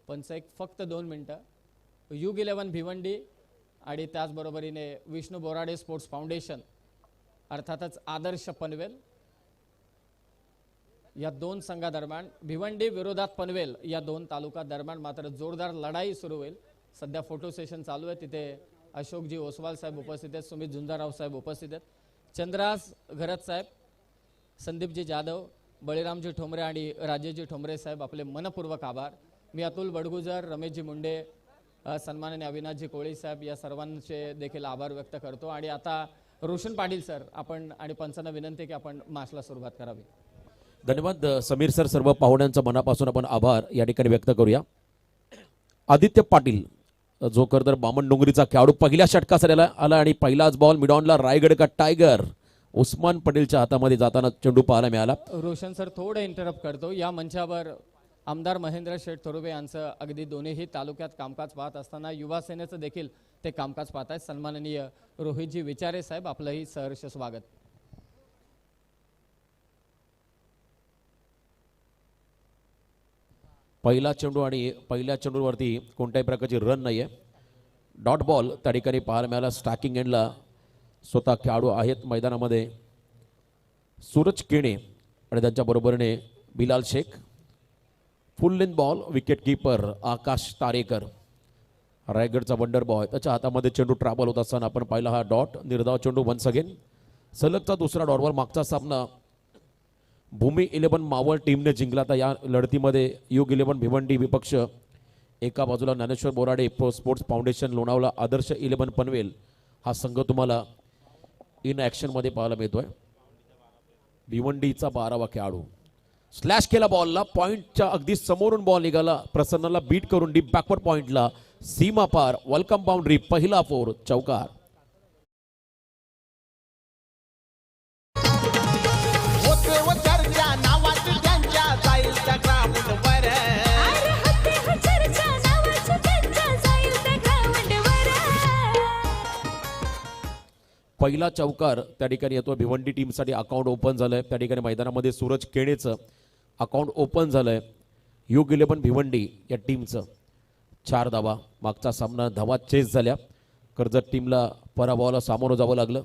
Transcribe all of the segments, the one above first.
पंच एक फक्त 2 मिनिटं. U11 भिवंडी आणि त्याचबरोबरीने विष्णू बोराडे स्पोर्ट्स फाउंडेशन अर्थातच आदर्श पनवेल या दोन संघादरम्यान भिवंडी विरोधात पनवेल या दोन तालुका दरम्यान मात्र जोरदार लढाई सुरू होईल. सध्या फोटो सेशन चालू आहे. तिथे अशोकजी ओसवाल साहेब उपस्थित आहेत, सुमित झुंजाराव साहेब उपस्थित आहेत, चंद्रास घरत साहेब, संदीपजी जाधव, बळीरामजी ठोंबरे आणि राजेशजी ठोंबरे साहेब आपले मनपूर्वक आभार. मी अतुल बडगुजर, रमेशजी मुंडे, सन्माननीय अविनाशजी कोळी साहेब या सर्वांचे देखील आभार व्यक्त करतो. आणि आता रोशन पाटील सर आपण आणि पंचांना विनंती की आपण मॅचला सुरुवात करावी. धन्यवाद समीर सर. सर्व पाहुण्यांचा मनापासून आपण आभार या ठिकाणी व्यक्त करूया. आदित्य पाटील जो खरतर बामण डोंगरीचा खेळाडू पहिल्या षटकासाठी आला आणि पहिलाच बॉल मिडॉनला रायगड का टायगर उस्मान पटेलच्या हातामध्ये जाताना चेंडू पाहायला मिळाला. रोशन सर थोडं इंटरप्ट करतो. या मंचावर आमदार महेंद्र शेठ थोरवे यांचं अगदी दोन्ही तालुक्यात कामकाज पाहत असताना युवा सेनेचं देखील ते कामकाज पाहत आहेत. सन्माननीय रोहितजी विचारे साहेब आपलंही सहर्ष स्वागत. पहिला चेंडू आणि पहिल्या चेंडूवरती कोणत्याही प्रकारची रन नाही आहे. डॉट बॉल त्या ठिकाणी पाहायला मिळाला. स्टॅकिंग एंडला स्वतः खेळाडू आहेत मैदानामध्ये सूरज केणे आणि त्यांच्या बरोबरीने Bilal Shaikh. Full length ball wicket keeper Akash Tarekar रायगडचा वंडर बॉय त्याच्या हातामध्ये चेंडू ट्रॅव्हल होत असताना आपण पाहिला हा डॉट निर्धाव चेंडू वन्स अगेन. सलगचा दुसरा डॉटवर मागचा सामना भूमी 11 मावळ टीमने जिंकला. तर या लढतीमध्ये U11 भिवंडी विपक्ष एका बाजूला ज्ञानेश्वर बोराडे स्पोर्ट्स फाउंडेशन लोणावळा आदर्श 11 पनवेल हा संघ तुम्हाला इन ॲक्शनमध्ये पाहायला मिळतोय. भिवंडीचा 12वा खेळाडू स्लॅश केला बॉलला पॉइंटच्या अगदी समोरून बॉल निघाला. प्रसन्नला बीट करून डीप बॅकवर्ड पॉइंटला सीमा पार वेलकम बाउंड्री पहिला 4 चौकार. पहिला चौकार त्या ठिकाणी येतो. भिवंडी टीमसाठी अकाउंट ओपन झालंय. त्या ठिकाणी मैदानामध्ये सूरज केणेचं अकाउंट ओपन झालंय. U11 भिवंडी या टीमचं 4 धावा. मागचा सामना धावा चेस झाल्या. कर्जत टीमला पराभवाला सामोरं जावं लागलं.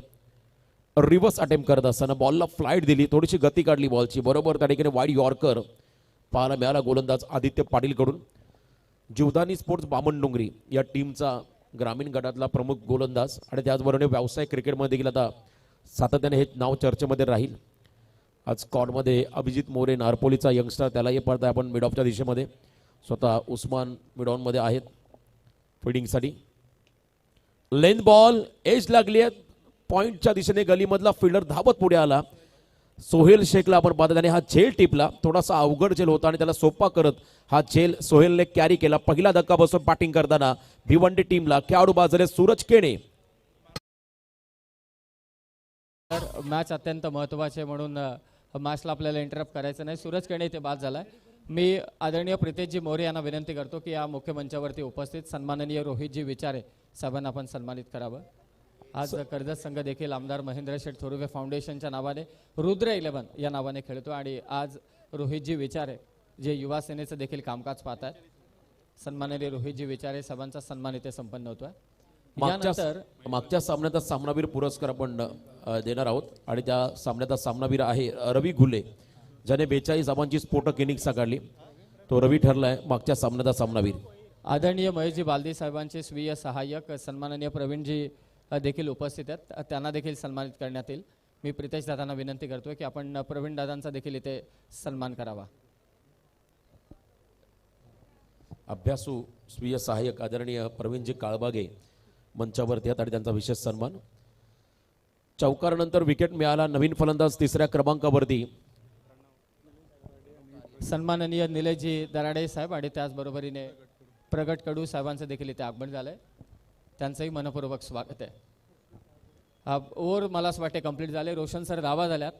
रिव्हर्स अटेम्प्ट करत असताना बॉलला फ्लाईट दिली, थोडीशी गती काढली बॉलची. बरोबर त्या ठिकाणी वाईड यॉर्कर पाहायला मिळाला गोलंदाज आदित्य पाटीलकडून. जीवदानी स्पोर्ट्स बामण डोंगरी या टीमचा ग्रामीण गटातला प्रमुख गोलंदाज आणि त्याचबरोबर व्यावसायिक क्रिकेटमध्ये देखील आता सातत्याने हे नाव चर्चेमध्ये राहील. आज स्क्वॉडमध्ये अभिजित मोरे नारपोलीचा यंगस्टर त्यालाही पडताय आपण मिड ऑफच्या दिशेमध्ये. स्वतः उस्मान मिडॉनमध्ये आहेत फिल्डिंगसाठी. लेंथ बॉल एज लागली आहे पॉइंटच्या दिशेने. गलीमधला फिल्डर धावत पुढे आला. सोहेल शेखला आपण पाहतो त्याने हा झेल टिपला. थोडासा अवघड झेल होता आणि त्याला सोपा करत हा झेल सोहेलने कॅरी केला. पहिला धक्का बसून बॅटिंग करताना भिवंडी टीमला खेळाडू बाजरे सूरज केणे. मॅच अत्यंत महत्त्वाचे म्हणून मॅचला आपल्याला इंटरप्ट करायचं नाही. सूरज केणे इथे बाद झालाय. मी आदरणीय प्रितेशजी मोरे यांना विनंती करतो की या मुख्य मंचावरती उपस्थित सन्माननीय रोहितजी विचारे साहेबांना आपण सन्मानित करावं. आज कर्जत संघ देखील आमदार महेंद्र शेठ थोरवे फाउंडेशनच्या नावाने रुद्र 11 या नावाने खेळतो आणि आज रोहितजी विचारे जे युवा सेनेचं देखील कामकाज पाहत आहेत. सन्माननीय रोहितजी विचारे साहेबांचा सन्मान इथे संपन्न होतोय. मागच्या सामन्याचा सामनावीर पुरस्कार आपण देणार आहोत आणि त्या सामन्याचा सामनावीर आहे रवी घुले ज्याने 42 धावांची स्फोटक इनिंग्स काढली. तो रवी ठरलाय मागच्या सामन्याचा सामनावीर. आदरणीय महेशजी बालदी साहेबांचे स्वीय सहाय्यक सन्माननीय प्रवीणजी देखील उपस्थित आहेत. त्यांना देखील सन्मानित करण्यात येईल. मी प्रितेश दादांना विनंती करतोय की आपण प्रवीण दादांचा देखील इथे सन्मान करावा. अभ्यासू स्वीय सहाय्यक आदरणीय प्रवीणजी काळबागे मंचावरती आहेत आणि त्यांचा विशेष सन्मान. चौकारानंतर विकेट मिळाला नवीन फलंदाज 3ऱ्या क्रमांकावरती सन्माननीय निलेशजी दराडे साहेब आणि त्याचबरोबरीने प्रगट कडू साहेबांचं देखील इथे आगमन झालंय. त्यांचंही मनपूर्वक स्वागत आहे. ओव्हर मला असं वाटते कंप्लीट झाले. रोशन सर धावा झाल्यात.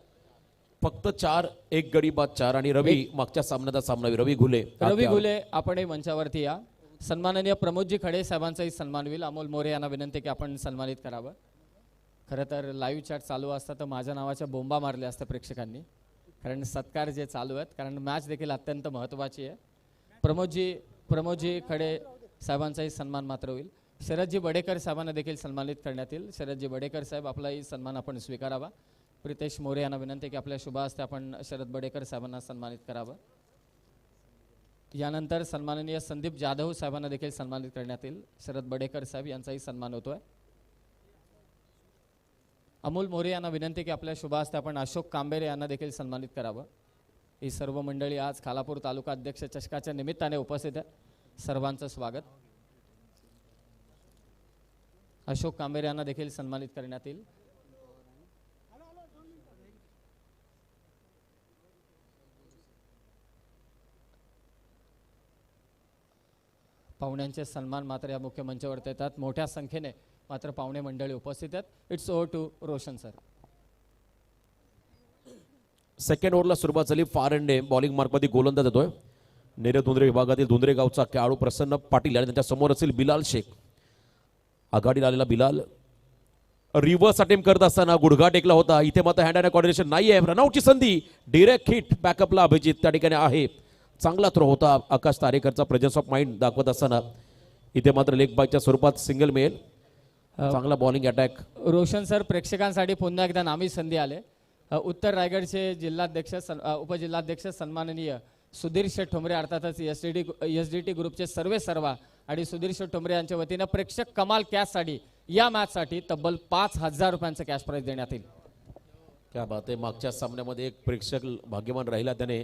फक्त 4 एक गडी बाद 4 आणि रवी मागच्या सामन्याचा सामनावीर रवी घुले आपणही मंचावरती या. सन्माननीय प्रमोदजी खडे साहेबांचाही सन्मान होईल. अमोल मोरे यांना विनंती की आपण सन्मानित करावं. खरं तर लाईव्ह चॅट चालू असता तर माझ्या नावाच्या बोंबा मारल्या असत्या प्रेक्षकांनी, कारण सत्कार जे चालू आहेत, कारण मॅच देखील अत्यंत महत्त्वाची आहे. प्रमोदजी प्रमोदजी खडे साहेबांचाही सन्मान मात्र होईल. शरदजी बडेकर साहेबांना देखील सन्मानित करण्यात येईल. शरदजी बडेकर साहेब आपलाही सन्मान आपण स्वीकारावा. प्रितेश मोरे यांना विनंती की आपल्या शुभ हस्ते आपण शरद बडेकर साहेबांना सन्मानित करावं. यानंतर सन्माननीय संदीप जाधव साहेबांना देखील सन्मानित करण्यात येईल. शरद बडेकर साहेब यांचाही सन्मान होतोय. अमोल मोरे यांना विनंती की आपल्या शुभ हस्ते आपण अशोक कांबेरे यांना देखील सन्मानित करावं. ही सर्व मंडळी आज खालापूर तालुका अध्यक्ष चषकाच्या निमित्ताने उपस्थित आहे. सर्वांचं स्वागत. अशोक कांबेरे यांना देखील सन्मानित करण्यात येईल. पाहुण्यांचे सन्मान मात्र या मुख्य मंचावर येतात. मोठ्या संख्येने मात्र पाहुणे मंडळी उपस्थित आहेत. It's over to Roshan sir. Second ओव्हरला सुरुवात झाली. फार एंडे बॉलिंग मार्कमध्ये गोलंदाज येतोय. नेरे धुंद्रे विभागातील धुंद्रे गावचा खेळाडू प्रसन्न पाटील आणि त्यांच्या समोर असेल बिलाल शेख. आघाडीला आलेला बिलाल रिव्हर्स अटेम्प्ट करत असताना गुडघा टेकला होता. इथे मात्र हँड अँड कॉर्डिनेशन नाही आहे. रनआउटची संधी. डिरेक्ट हिट बॅकअपला अभिजित त्या ठिकाणी आहे. चांगला थ्रो होता. आकाश तारेकरचा प्रेझेन्स ऑफ माइंड दाखवत असताना इथे मात्र लेग बायच्या स्वरूपात सिंगल मिळेल. चांगला बॉलिंग अटॅक. रोशन सर, प्रेक्षकांसाठी पुन्हा एकदा नामी संधी आले. उत्तर रायगडचे जिल्हाध्यक्ष उपजिल्हाध्यक्ष सन्माननीय सुधीर शेठ ठोंबरे अर्थातच एसडीटी ग्रुपचे सर्वा आणि सुधीर शेठ ठोंबरे यांच्या वतीनं प्रेक्षक कमाल कॅशसाठी या मॅचसाठी तब्बल 5,000 रुपयांचं कॅश प्राइज देण्यात येईल. क्या बात आहे. मागच्या सामन्यामध्ये एक प्रेक्षक भाग्यवान राहिला. त्याने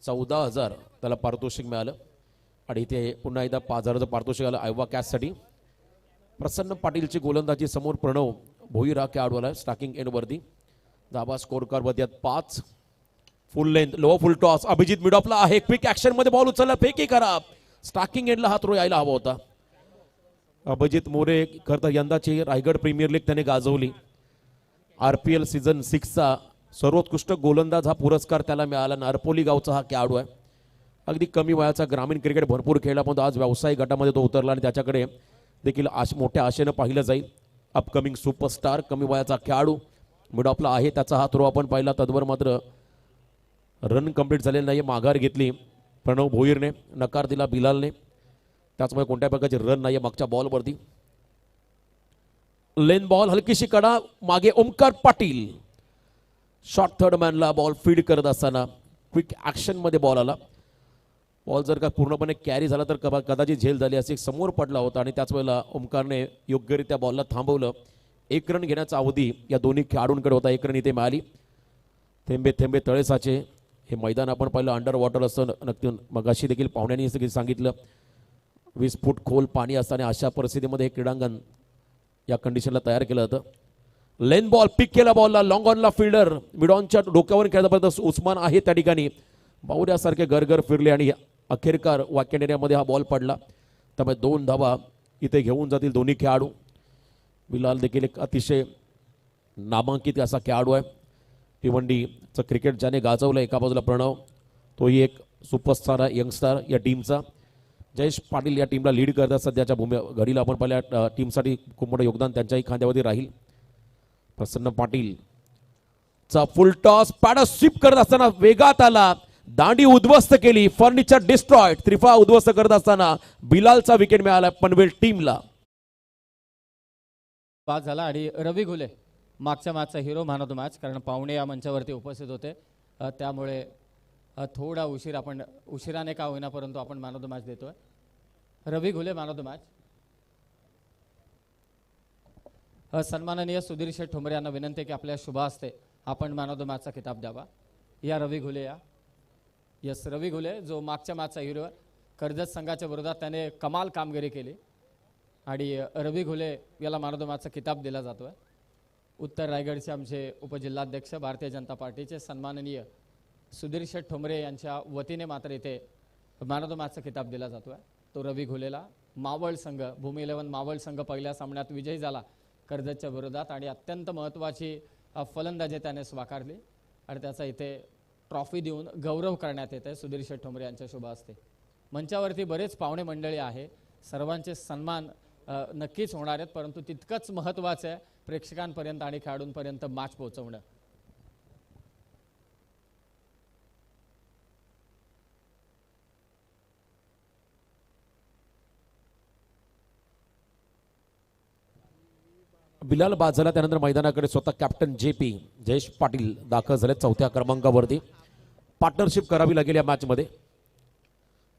14,000 त्याला पारितोषिक मिळालं आणि इथे पुन्हा एकदा 5,000चं पारितोषिक आलं आयवा कॅशसाठी. प्रसन्न पाटीलची गोलंदाजी समोर प्रणव भोईर हा खेळाडू आला स्टार्किंग एंडवरती. धाबा स्कोर कार्डवरती 5. Full length low full toss. Abhijit mid ऑफला आहे. क्विक ऍक्शन मध्ये बॉल उचलला. फेकी खराब. स्टार्किंग एंडला हा थ्रो यायला हवा होता. अभिजित मोरे खरं यंदाची रायगड प्रीमियर लीग त्याने गाजवली. RPL सीझन 6चा सर्वोत्कृष्ट गोलंदाज हा पुरस्कार त्याला मिळाला. नारपोली गावचा हा खेळाडू आहे. अगदी कमी वयाचा ग्रामीण क्रिकेट भरपूर खेळला पण आज व्यावसायिक गटामध्ये तो उतरला आणि त्याच्याकडे देखील मोठ्या आशेनं पाहिलं जाईल. अपकमिंग सुपरस्टार कमी वयाचा खेळाडू मिड ऑफला आहे. त्याचा हा थ्रो आपण पाहिला. तद्वर मात्र रन कंप्लीट झालेला नाही. माघार घेतली प्रणव भोईरने. नकार दिला बिलालने. त्याचमुळे कोणत्या प्रकारचे रन नाही मागच्या बॉलवरती. लेन बॉल हलकीशी कडा मागे ओमकार पाटील. शॉर्ट थर्ड मॅनला बॉल फीड करत असताना क्विक ऍक्शन मध्ये बॉल आला. बॉल जर का पूर्णपणे कॅरी झाला तर कदाचित झेल झाली असे समोर पडला होता आणि त्याच वेळेला ओमकारने योग्यरित्या बॉलला थांबवलं. 1 रन घेण्याचा अवधी या दोन्ही खेळाडूंकडे होता. 1 रन इथे मिळाली. थेंबे थेंबे तळे साचे. हे मैदान आपण पाहिलं अंडर वॉटर असतं. नक्की मगाशी देखील पाहुण्यांनी सांगितलं 20 फूट खोल पाणी असताना अशा परिस्थितीमध्ये हे क्रीडांगण या कंडिशनला तयार केलं जातं. लेन बॉल पिक केला. बॉलला लॉंग ऑनला फिल्डर मिड ऑनच्या डोक्यावर खेळण्यापर्यंत उस्मान आहे त्या ठिकाणी. बावऱ्यासारखे गरगर फिरले आणि अखेरकार वाकेंड एरियामध्ये हा बॉल पडला. त्यामुळे 2 धावा इथे घेऊन जातील दोन्ही खेळाडू. बिलाल देखील एक अतिशय नामांकित असा खेळाडू आहे. भिवंडीचं क्रिकेट ज्याने गाजवलं. एका बाजूला प्रणव तोही एक सुपरस्टार आहे यंगस्टार या टीमचा. जयेश पाटील या टीमला लीड करतात सध्याच्या घडीला. आपण पहिल्या टीमसाठी खूप मोठं योगदान त्यांच्याही खांद्यावरती राहील. प्रसन्न पाटील चा फुल टॉस पॅडा स्वीप करत असताना वेगात आला. दांडी उद्ध्वस्त केली. Furniture destroyed. त्रिफा उद्ध्वस्त करत असताना बिलालचा विकेट मिळाला पनवेल टीमला. पास झाला आणि रवी घुले मागच्या मॅचचा hero man of the match. कारण पाहुणे या मंचावरती उपस्थित होते त्यामुळे थोडा उशिराने का होईना परंतु आपण मॅन ऑफ द मॅच देतोय. Ravi Ghule man of the match. सन्माननीय सुधीर शेठ ठोंबरे यांना विनंती की आपल्या शुभ हस्ते आपण मॅन ऑफ द मॅचचा किताब द्यावा. या रवी घुले या. यस रवी घुले जो मागच्या मॅचचा हिरो आहे. कर्जत संघाच्या विरोधात त्याने कमाल कामगिरी केली आणि रवी घुले याला मॅन ऑफ द मॅचचा किताब दिला जातोय. उत्तर रायगडचे आमचे उपजिल्हाध्यक्ष भारतीय जनता पार्टीचे सन्माननीय सुधीर शेठ ठोंबरे यांच्या वतीने मात्र इथे मॅन ऑफ द मॅचचा किताब दिला जातोय. तो रवी घुलेला. मावळ संघ भूमी 11 मावळ संघ पहिल्या सामन्यात विजयी झाला कर्जतच्या विरोधात आणि अत्यंत महत्त्वाची फलंदाजी त्याने स्वीकारली आणि त्याचा इथे ट्रॉफी देऊन गौरव करण्यात येत आहे सुधीर शेठ ठोंबरे यांच्या शुभ हस्ते. मंचावरती बरेच पाहुणे मंडळी आहे. सर्वांचे सन्मान नक्कीच होणार आहेत परंतु तितकंच महत्त्वाचं आहे प्रेक्षकांपर्यंत आणि खेळाडूंपर्यंत मॅच पोहोचवणं. बिलाल बाद झाला, त्यानंतर मैदानाकडे स्वतः कॅप्टन JP जयेश पाटील दाखल झाले चौथ्या क्रमांकावरती. पार्टनरशिप करावी लागेल या मॅचमध्ये.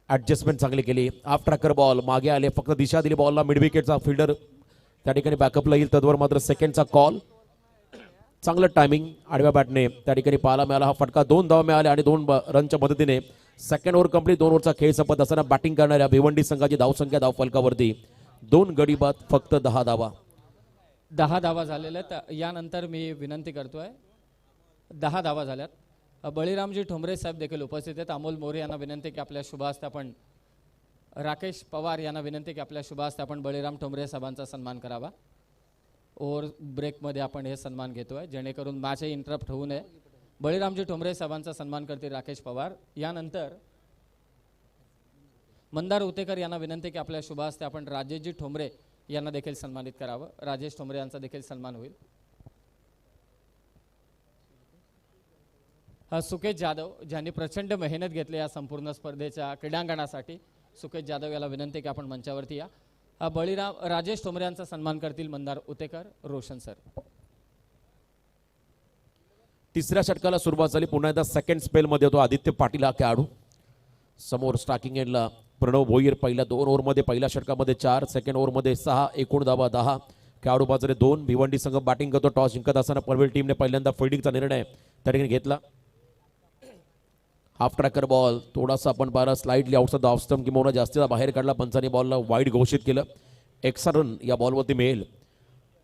ॲडजस्टमेंट चांगली केली. हाफ ट्रॅकर बॉल मागे आले, फक्त दिशा दिली बॉलला. मिड विकेटचा फिल्डर त्या ठिकाणी बॅकअपला येईल, तद्वर मात्र सेकंडचा कॉल. चांगलं टायमिंग आडव्या बॅटने त्या ठिकाणी पाहायला मिळाला. हा फटका 2 धावा मिळाले आणि 2 रनच्या मदतीने सेकंड ओव्हर कंप्लीट. 2 ओव्हरचा खेळ संपत असताना बॅटिंग करणाऱ्या भिवंडी संघाची धावसंख्या धावफलकावरती 2 गडी बाद, फक्त 10 धावा. 10 धावा झालेल्या आहेत. यानंतर मी विनंती करतोय, 10 धावा झाल्यात. बळीरामजी ठोंबरे साहेब देखील उपस्थित आहेत. अमोल मोरे यांना विनंती की आपल्या शुभ हस्ते आपण, राकेश पवार यांना विनंती की आपल्या शुभ हस्ते आपण बळीराम ठोंबरे साहेबांचा सन्मान करावा. ओव्हर ब्रेकमध्ये आपण हे सन्मान घेतोय, जेणेकरून मॅचही इंटरप्ट होऊ नये. बळीरामजी ठोंबरे साहेबांचा सन्मान करतील राकेश पवार. यानंतर मंदार उतेकर यांना विनंती की आपल्या शुभ हस्ते आपण राजेशजी ठोंबरे यांना देखील सन्मानित करावं. राजेश ठोंबरे यांचा देखील सन्मान होईल. सुकेश जाधव ज्यांनी प्रचंड मेहनत घेतली या संपूर्ण स्पर्धेच्या क्रीडांगणासाठी, सुकेश जाधव याला विनंती की आपण मंचावरती या. राजेश ठोंबरे यांचा सन्मान करतील मंदार उतेकर, रोशन सर. तिसऱ्या षटकाला सुरुवात झाली. पुन्हा एकदा सेकंड स्पेलमध्ये होतो आदित्य पाटील हा खेळाडू. समोर स्टार्टिंग एंडला प्रणव भोईर. पहिल्या 2 ओव्हरमध्ये, पहिल्या षटकामध्ये 4, सेकंड ओव्हरमध्ये 6, एकूण धावा 10. खेळाडू बाजूने 2. भिवंडी संघ बॅटिंग करतो. टॉस जिंकत असताना पनवेल टीमने पहिल्यांदा फिल्डिंगचा निर्णय त्या ठिकाणी घेतला. हाफ ट्रॅकर बॉल थोडासा आपण पाहिला, स्लाइडली आउटसाइड ऑफ स्टंप किंवा जास्तीचा बाहेर काढला. पंचांनी बॉलला वाईड घोषित केलं. एक्स्ट्रा रन या बॉलवरती मिळेल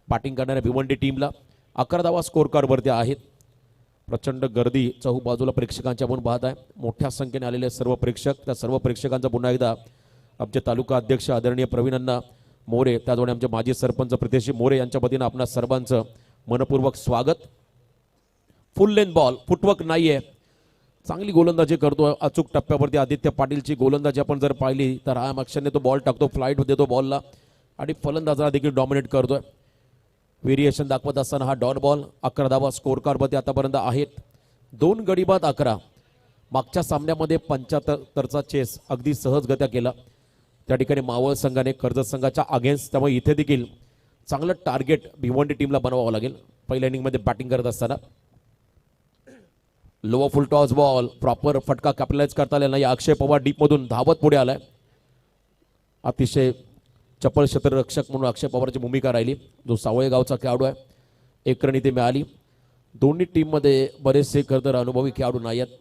बॅटिंग करणाऱ्या भिवंडी टीमला. 11 धावा स्कोर कार्डवरती आहेत. प्रचंड गर्दी चहू बाजूला प्रेक्षकांच्या आपण पाहत आहे. मोठ्या संख्येने आलेले सर्व प्रेक्षक, त्या सर्व प्रेक्षकांचा पुन्हा एकदा आमचे तालुका अध्यक्ष आदरणीय प्रवीण मोरे, त्याचवेळी आमचे माजी सरपंच प्रितेश मोरे यांच्या वतीनं आपणा सर्वांचं मनपूर्वक स्वागत. फुल लेंथ बॉल, फुटवर्क नाहीये, चांगली गोलंदाजी करतो. अचूक टप्प्यावरती आदित्य पाटीलची गोलंदाजी आपण जर पाहिली तर हा ॲक्शनने तो बॉल टाकतो, फ्लाईट देतो बॉलला आणि फलंदाजाला देखील डॉमिनेट करतोय. व्हेरिएशन दाखवत असताना हा डॉट बॉल. 11 धावा स्कोर कार्डमध्ये आतापर्यंत आहेत. 2 गडी बाद 11. मागच्या सामन्यामध्ये 75चा चेस अगदी सहजगत्या केला त्या ठिकाणी मावळ संघाने कर्जत संघाच्या अगेन्स्ट. त्यामुळे इथे देखील चांगलं टार्गेट भिवंडी टीमला बनवावं लागेल पहिल्या इनिंगमध्ये बॅटिंग करत असताना. लोअर फुल टॉस बॉल, प्रॉपर फटका कॅपिटलाइज करता आलेला नाही. अक्षय पवार डीपमधून धावत पुढे आलाय. अतिशय चपळ क्षेत्ररक्षक म्हणून अक्षय पवारची भूमिका राहिली, जो सावळे गावचा खेळाडू आहे. 1 रन इथे मिळाली. दोन्ही टीममध्ये बरेचसे खरंतर अनुभवी खेळाडू नाही आहेत.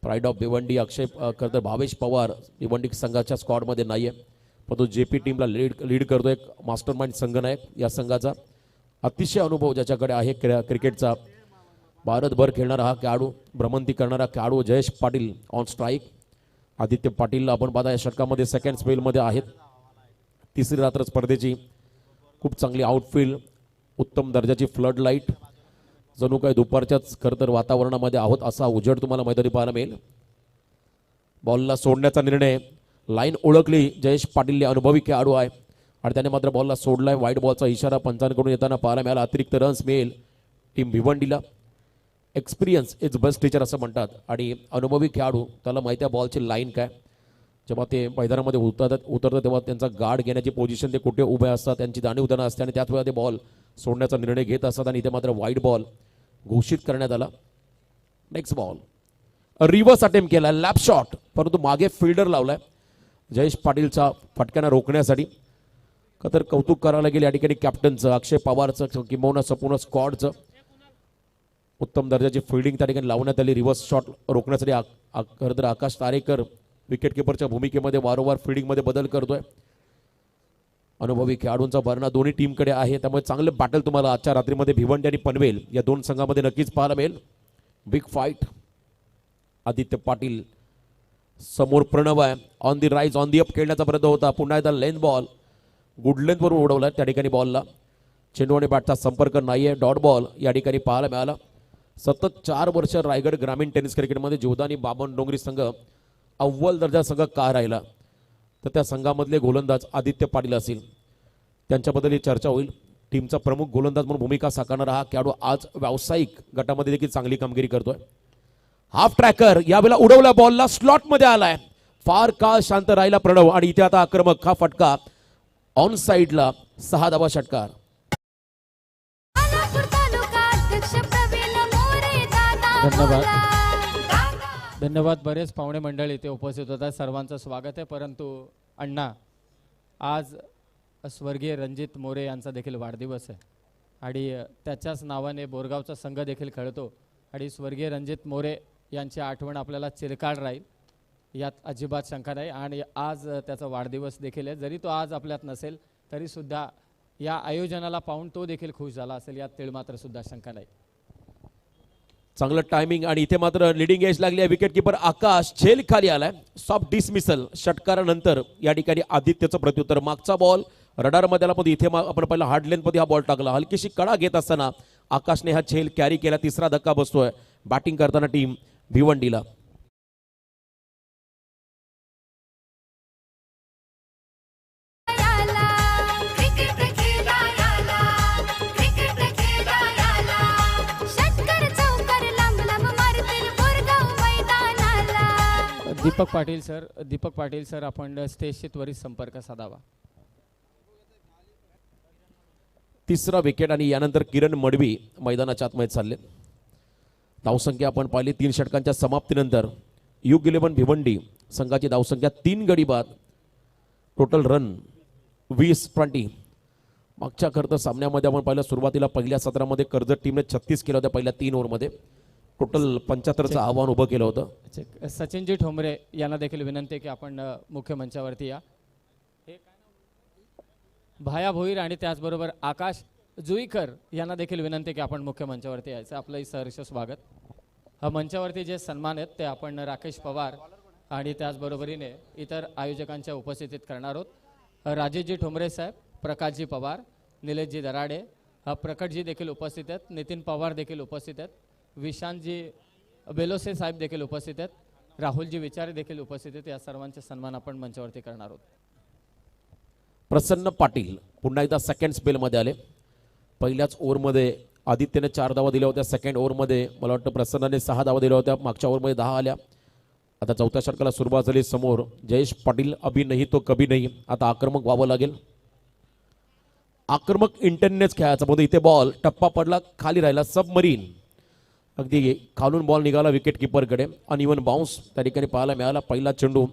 प्राईड ऑफ भिवंडी अक्षय खरंतर भावेश पवार भिवंडी संघाच्या स्क्वॉडमध्ये नाही आहे, पण तो JP टीमला लीड करतो. एक मास्टर माइंड संघनायक या संघाचा, अतिशय अनुभव ज्याच्याकडे आहे क्रिकेटचा. भारतभर खेळणारा हा खेळाडू, भ्रमंती करणारा खेळाडू जयेश पाटील ऑन स्ट्राईक. आदित्य पाटील आपण पाहता या षटकामध्ये सेकंड स्पेलमध्ये आहेत. तिसरी रात्र स्पर्धेची खूप चांगली आउटफील्ड, उत्तम दर्जाची फ्लड लाईट, जणू काही दुपारच्याच खरंतर वातावरणामध्ये आहोत असा उजेड तुम्हाला मैदानी पाहायला मिळेल. बॉलला सोडण्याचा निर्णय, लाईन ओळखली. जयेश पाटील अनुभवी खेळाडू आहे आणि त्याने मात्र बॉलला सोडलाय. वाईट बॉलचा इशारा पंचांकडून येताना पाहायला मिळाला. अतिरिक्त रन्स मिळेल टीम भिवंडीला. एक्सपिरियन्स इज बेस्ट टीचर असं म्हणतात आणि अनुभवी खेळाडू त्याला माहिती आहे बॉलची लाईन काय. जेव्हा ते मैदानामध्ये उतरतात तेव्हा त्यांचा गार्ड घेण्याची पोझिशन ते कुठे उभे असतात, त्यांची जाणीव त्यांना असते आणि त्याच वेळा ते बॉल सोडण्याचा निर्णय घेत असतात. आणि इथे मात्र वाईट बॉल घोषित करण्यात आला. नेक्स्ट बॉल रिव्हर्स अटेम्प्ट केला, लॅप शॉट, परंतु मागे फिल्डर लावलाय जयेश पाटीलचा फटक्यानं रोखण्यासाठी. का तर कौतुक करायला गेले या ठिकाणी कॅप्टनचं, अक्षय पवारचं किंवा संपूर्ण स्क्वॉडचं. उत्तम दर्जाची फिल्डिंग त्या ठिकाणी लावण्यात आली. रिव्हर्स शॉट रोखण्यासाठी खरं तर आकाश तारेकर विकेट किपरच्या भूमिकेमध्ये वारंवार फिल्डिंगमध्ये बदल करतोय. अनुभवी खेळाडूंचा भरणा दोन्ही टीमकडे आहे, त्यामुळे चांगलं बॅटल तुम्हाला आजच्या रात्रीमध्ये भिवंडी आणि पनवेल या 2 संघामध्ये नक्कीच पाहायला मिळेल. Big fight. आदित्य पाटील समोर प्रणव आहे, on the rise on the up खेळण्याचा प्रयत्न होता. पुन्हा एकदा लेंथ बॉल गुड लेंथवरून उडवला त्या ठिकाणी बॉलला. चेंडू आणि बॅटचा संपर्क नाहीये. डॉट बॉल या ठिकाणी पाहायला मिळाला. सतत 4 वर्ष रायगड ग्रामीण टेनिस क्रिकेटमध्ये जीवदानी बाबन डोंगरी संघ अव्वल दर्जा संघ का राहिला, तर त्या संघामधले गोलंदाज आदित्य पाटील असतील, त्यांच्याबद्दल ही चर्चा होईल. टीमचा प्रमुख गोलंदाज म्हणून भूमिका साकारणारा हा खेळाडू आज व्यावसायिक गटामध्ये देखील चांगली कामगिरी करतोय. हाफ ट्रॅकर यावेळेला उडवल्या बॉलला स्लॉटमध्ये आलाय. फार काळ शांत राहिला प्रणव आणि इथे आता आक्रमक हा फटका ऑन साईडला 6 धावा षटकार. धन्यवाद धन्यवाद. बरेच पाहुणे मंडळी इथे उपस्थित होतात, सर्वांचं स्वागत आहे. परंतु अण्णा, आज स्वर्गीय रणजित मोरे यांचा देखील वाढदिवस आहे आणि त्याच्याच नावाने बोरगावचा संघ देखील खेळतो आणि स्वर्गीय रणजित मोरे यांची आठवण आपल्याला चिरकाळ राहील, यात अजिबात शंका नाही. आणि आज त्याचा वाढदिवस देखील आहे. जरी तो आज आपल्यात नसेल तरीसुद्धा या आयोजनाला पाहून तो देखील खुश झाला असेल, यात तिळमात्र सुद्धा शंका नाही. चांगलं टायमिंग आणि इथे मात्र लिडिंग एज लागली आहे. विकेट किपर आकाश झेल खाली आलाय. सॉफ्ट डिसमिसल षटकारानंतर या ठिकाणी आदित्यचं प्रत्युत्तर. मागचा बॉल रडारमध्ये आला, पण इथे आपण पहिला हार्ड लेनमध्ये हा बॉल टाकला. हलकीशी कडा घेत असताना आकाशने हा झेल कॅरी केला. तिसरा धक्का बसतोय बॅटिंग करताना टीम भिवंडीला. दीपक पाटील सर आपण स्टेजशी त्वरित संपर्क साधावा. तिसरा विकेट आणि यानंतर किरण मडवी मैदानाच्या आतमध्ये चालले. धावसंख्या आपण पाहिली 3 षटकांच्या समाप्तीनंतर युग 11 भिवंडी संघाची धावसंख्या 3 गडी बाद. Total run 20-20. मागच्या खरं सामन्यामध्ये आपण पाहिलं सुरुवातीला पहिल्या सत्रामध्ये कर्जत टीमने 36 केलं होतं पहिल्या 3 ओव्हरमध्ये. टोटल 75चं आव्हान उभं केलं होतं. सचिनजी ठोंबरे यांना देखील विनंती आहे की आपण मुख्य मंचावरती या. भाया भोईर आणि त्याचबरोबर आकाश जुईकर यांना देखील विनंती आहे की आपण मुख्य मंचावरती यायचं. आपलंही सहर्ष स्वागत. मंचावरती जे सन्मान आहेत ते आपण राकेश पवार आणि त्याचबरोबरीने इतर आयोजकांच्या उपस्थितीत करणार आहोत. राजेशजी ठोंबरे साहेब, प्रकाशजी पवार, निलेशजी दराडे, प्रकटजी देखील उपस्थित आहेत, नितीन पवार देखील उपस्थित आहेत, विशांतजी बेलोसे साहेब देखील उपस्थित आहेत, राहुलजी विचारे देखील उपस्थित आहेत. या सर्वांचे सन्मान आपण मंचावरती करणार आहोत. प्रसन्न पाटील पुन्हा एकदा सेकंड स्पेलमध्ये आले. पहिल्याच ओव्हरमध्ये आदित्यने 4 धावा दिल्या होत्या. सेकंड ओव्हरमध्ये मला वाटतं प्रसन्नाने 6 धावा दिल्या होत्या. मागच्या ओव्हरमध्ये 10 आल्या. आता चौथ्या षटकाला सुरुवात झाली. समोर जयेश पाटील, अभि नाही तो कभी नाही. आता आक्रमक व्हावं लागेल. आक्रमक इंटेननेच खेळायचा. पण इथे बॉल टप्पा पडला, खाली राहिला. सबमरीन अगदी खालून बॉल निघाला विकेट किपरकडे. अनइव्हन बाउन्स त्या ठिकाणी पाहायला मिळाला. पहिला चेंडू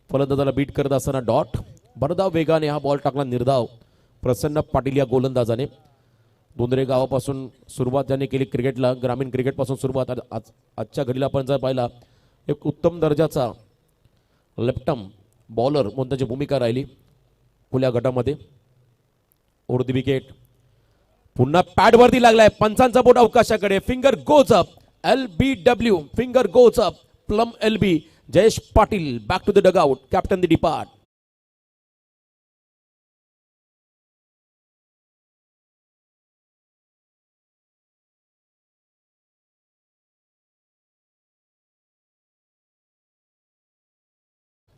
फलंदाजाला बीट करत असताना डॉट. भरधाव वेगाने हा बॉल टाकला निर्धाव प्रसन्न पाटील या गोलंदाजाने. दोंदरे गावापासून सुरुवात ज्याने केली क्रिकेटला, ग्रामीण क्रिकेटपासून सुरुवात. आजच्या घडीला आपण जर पाहिला एक उत्तम दर्जाचा लेफ्टम बॉलर म्हणून त्याची भूमिका राहिली खुल्या गटामध्ये. ओढ विकेट पुन्हा पॅडवरती लागलाय. पंचांचा बोट अवकाशाकडे. Finger goes up. LBW finger goes up. Plumb LB. Jayesh Patil back to the dugout. Captain the depart.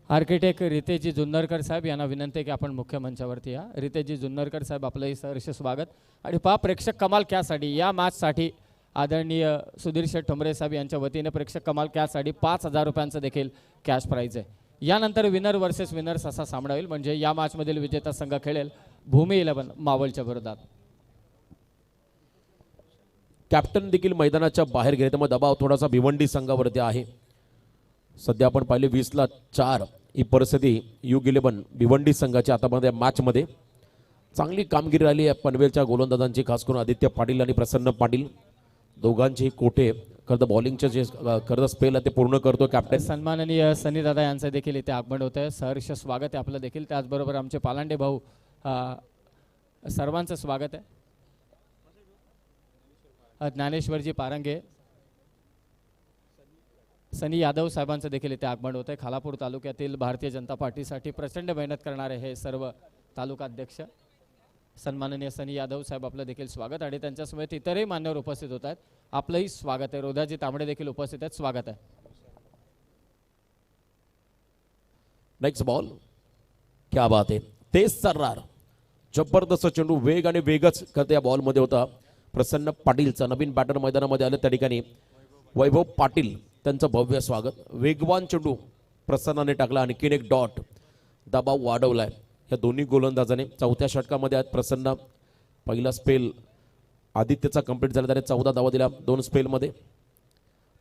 Architect Riteshji Junnarkar साहेब यांना विनंती आहे की आपण मुख्य मंचावरती या. रितेशजी जुन्नरकर साहेब, आपलंही सहर्ष स्वागत. आणि पहा प्रेक्षक कमाल कॅसाठी या मॅचसाठी आदरणीय सुधीर शेठ ठोंबरे साहेब यांच्या वतीने प्रेक्षक कमाल कॅचसाठी 5,000 रुपयांचं देखील कॅश प्राईज आहे. यानंतर विनर वर्सेस विनर्स असा सामना होईल, म्हणजे या मॅचमधील विजेता संघ खेळेल भूमी 11 मावळच्या विरोधात. कॅप्टन देखील मैदानाच्या बाहेर गेले, त्यामुळे दबाव थोडासा भिवंडी संघावरती आहे. सध्या आपण पाहिले 20-4 ही परिस्थिती युग 11 भिवंडी संघाच्या आतामध्ये मॅचमध्ये. चांगली कामगिरी राहिली आहे पनवेलच्या गोलंदाजांची, खास करून आदित्य पाटील आणि प्रसन्न पाटील दोघांची कोठे खरं बॉलिंगचं जे खरं स्पेल आहे ते पूर्ण करतो कॅप्टन. सन्माननीय सनी दादा यांचं देखील इथे आगमन होतं आहे. सहर्ष स्वागत आहे आपलं देखील. त्याचबरोबर आमचे पालांडे भाऊ सर्वांचं स्वागत आहे. ज्ञानेश्वरजी पारंगे, सनी यादव साहेबांचं देखील इथे आगमन होतं आहे. खालापूर तालुक्यातील भारतीय जनता पार्टीसाठी प्रचंड मेहनत करणारे हे सर्व तालुकाध्यक्ष सन्माननीय सनी यादव साहेब, आपलं देखील स्वागत. आणि त्यांच्यासमवेत इतरही मान्यवर उपस्थित होत आहेत, आपलंही स्वागत आहे. रोधाजी तांबडे देखील उपस्थित आहेत, स्वागत आहे. नेक्स्ट बॉल, क्या बात आहे. तेज सर्रार जबरदस्त चेंडू, वेग आणि वेगच करते या बॉलमध्ये होता प्रसन्न पाटीलचा. नवीन बॅटर मैदानामध्ये आले, त्या ठिकाणी वैभव पाटील त्यांचं भव्य स्वागत. वेगवान चेंडू प्रसन्नाने टाकला, आणखीन एक डॉट. दबाव वाढवलाय या दोन्ही गोलंदाजाने. चौथ्या षटकामध्ये आज प्रसन्न पहिला स्पेल आदित्यचा कंप्लीट झाला, त्याने 14 धावा दिल्या 2 स्पेलमध्ये.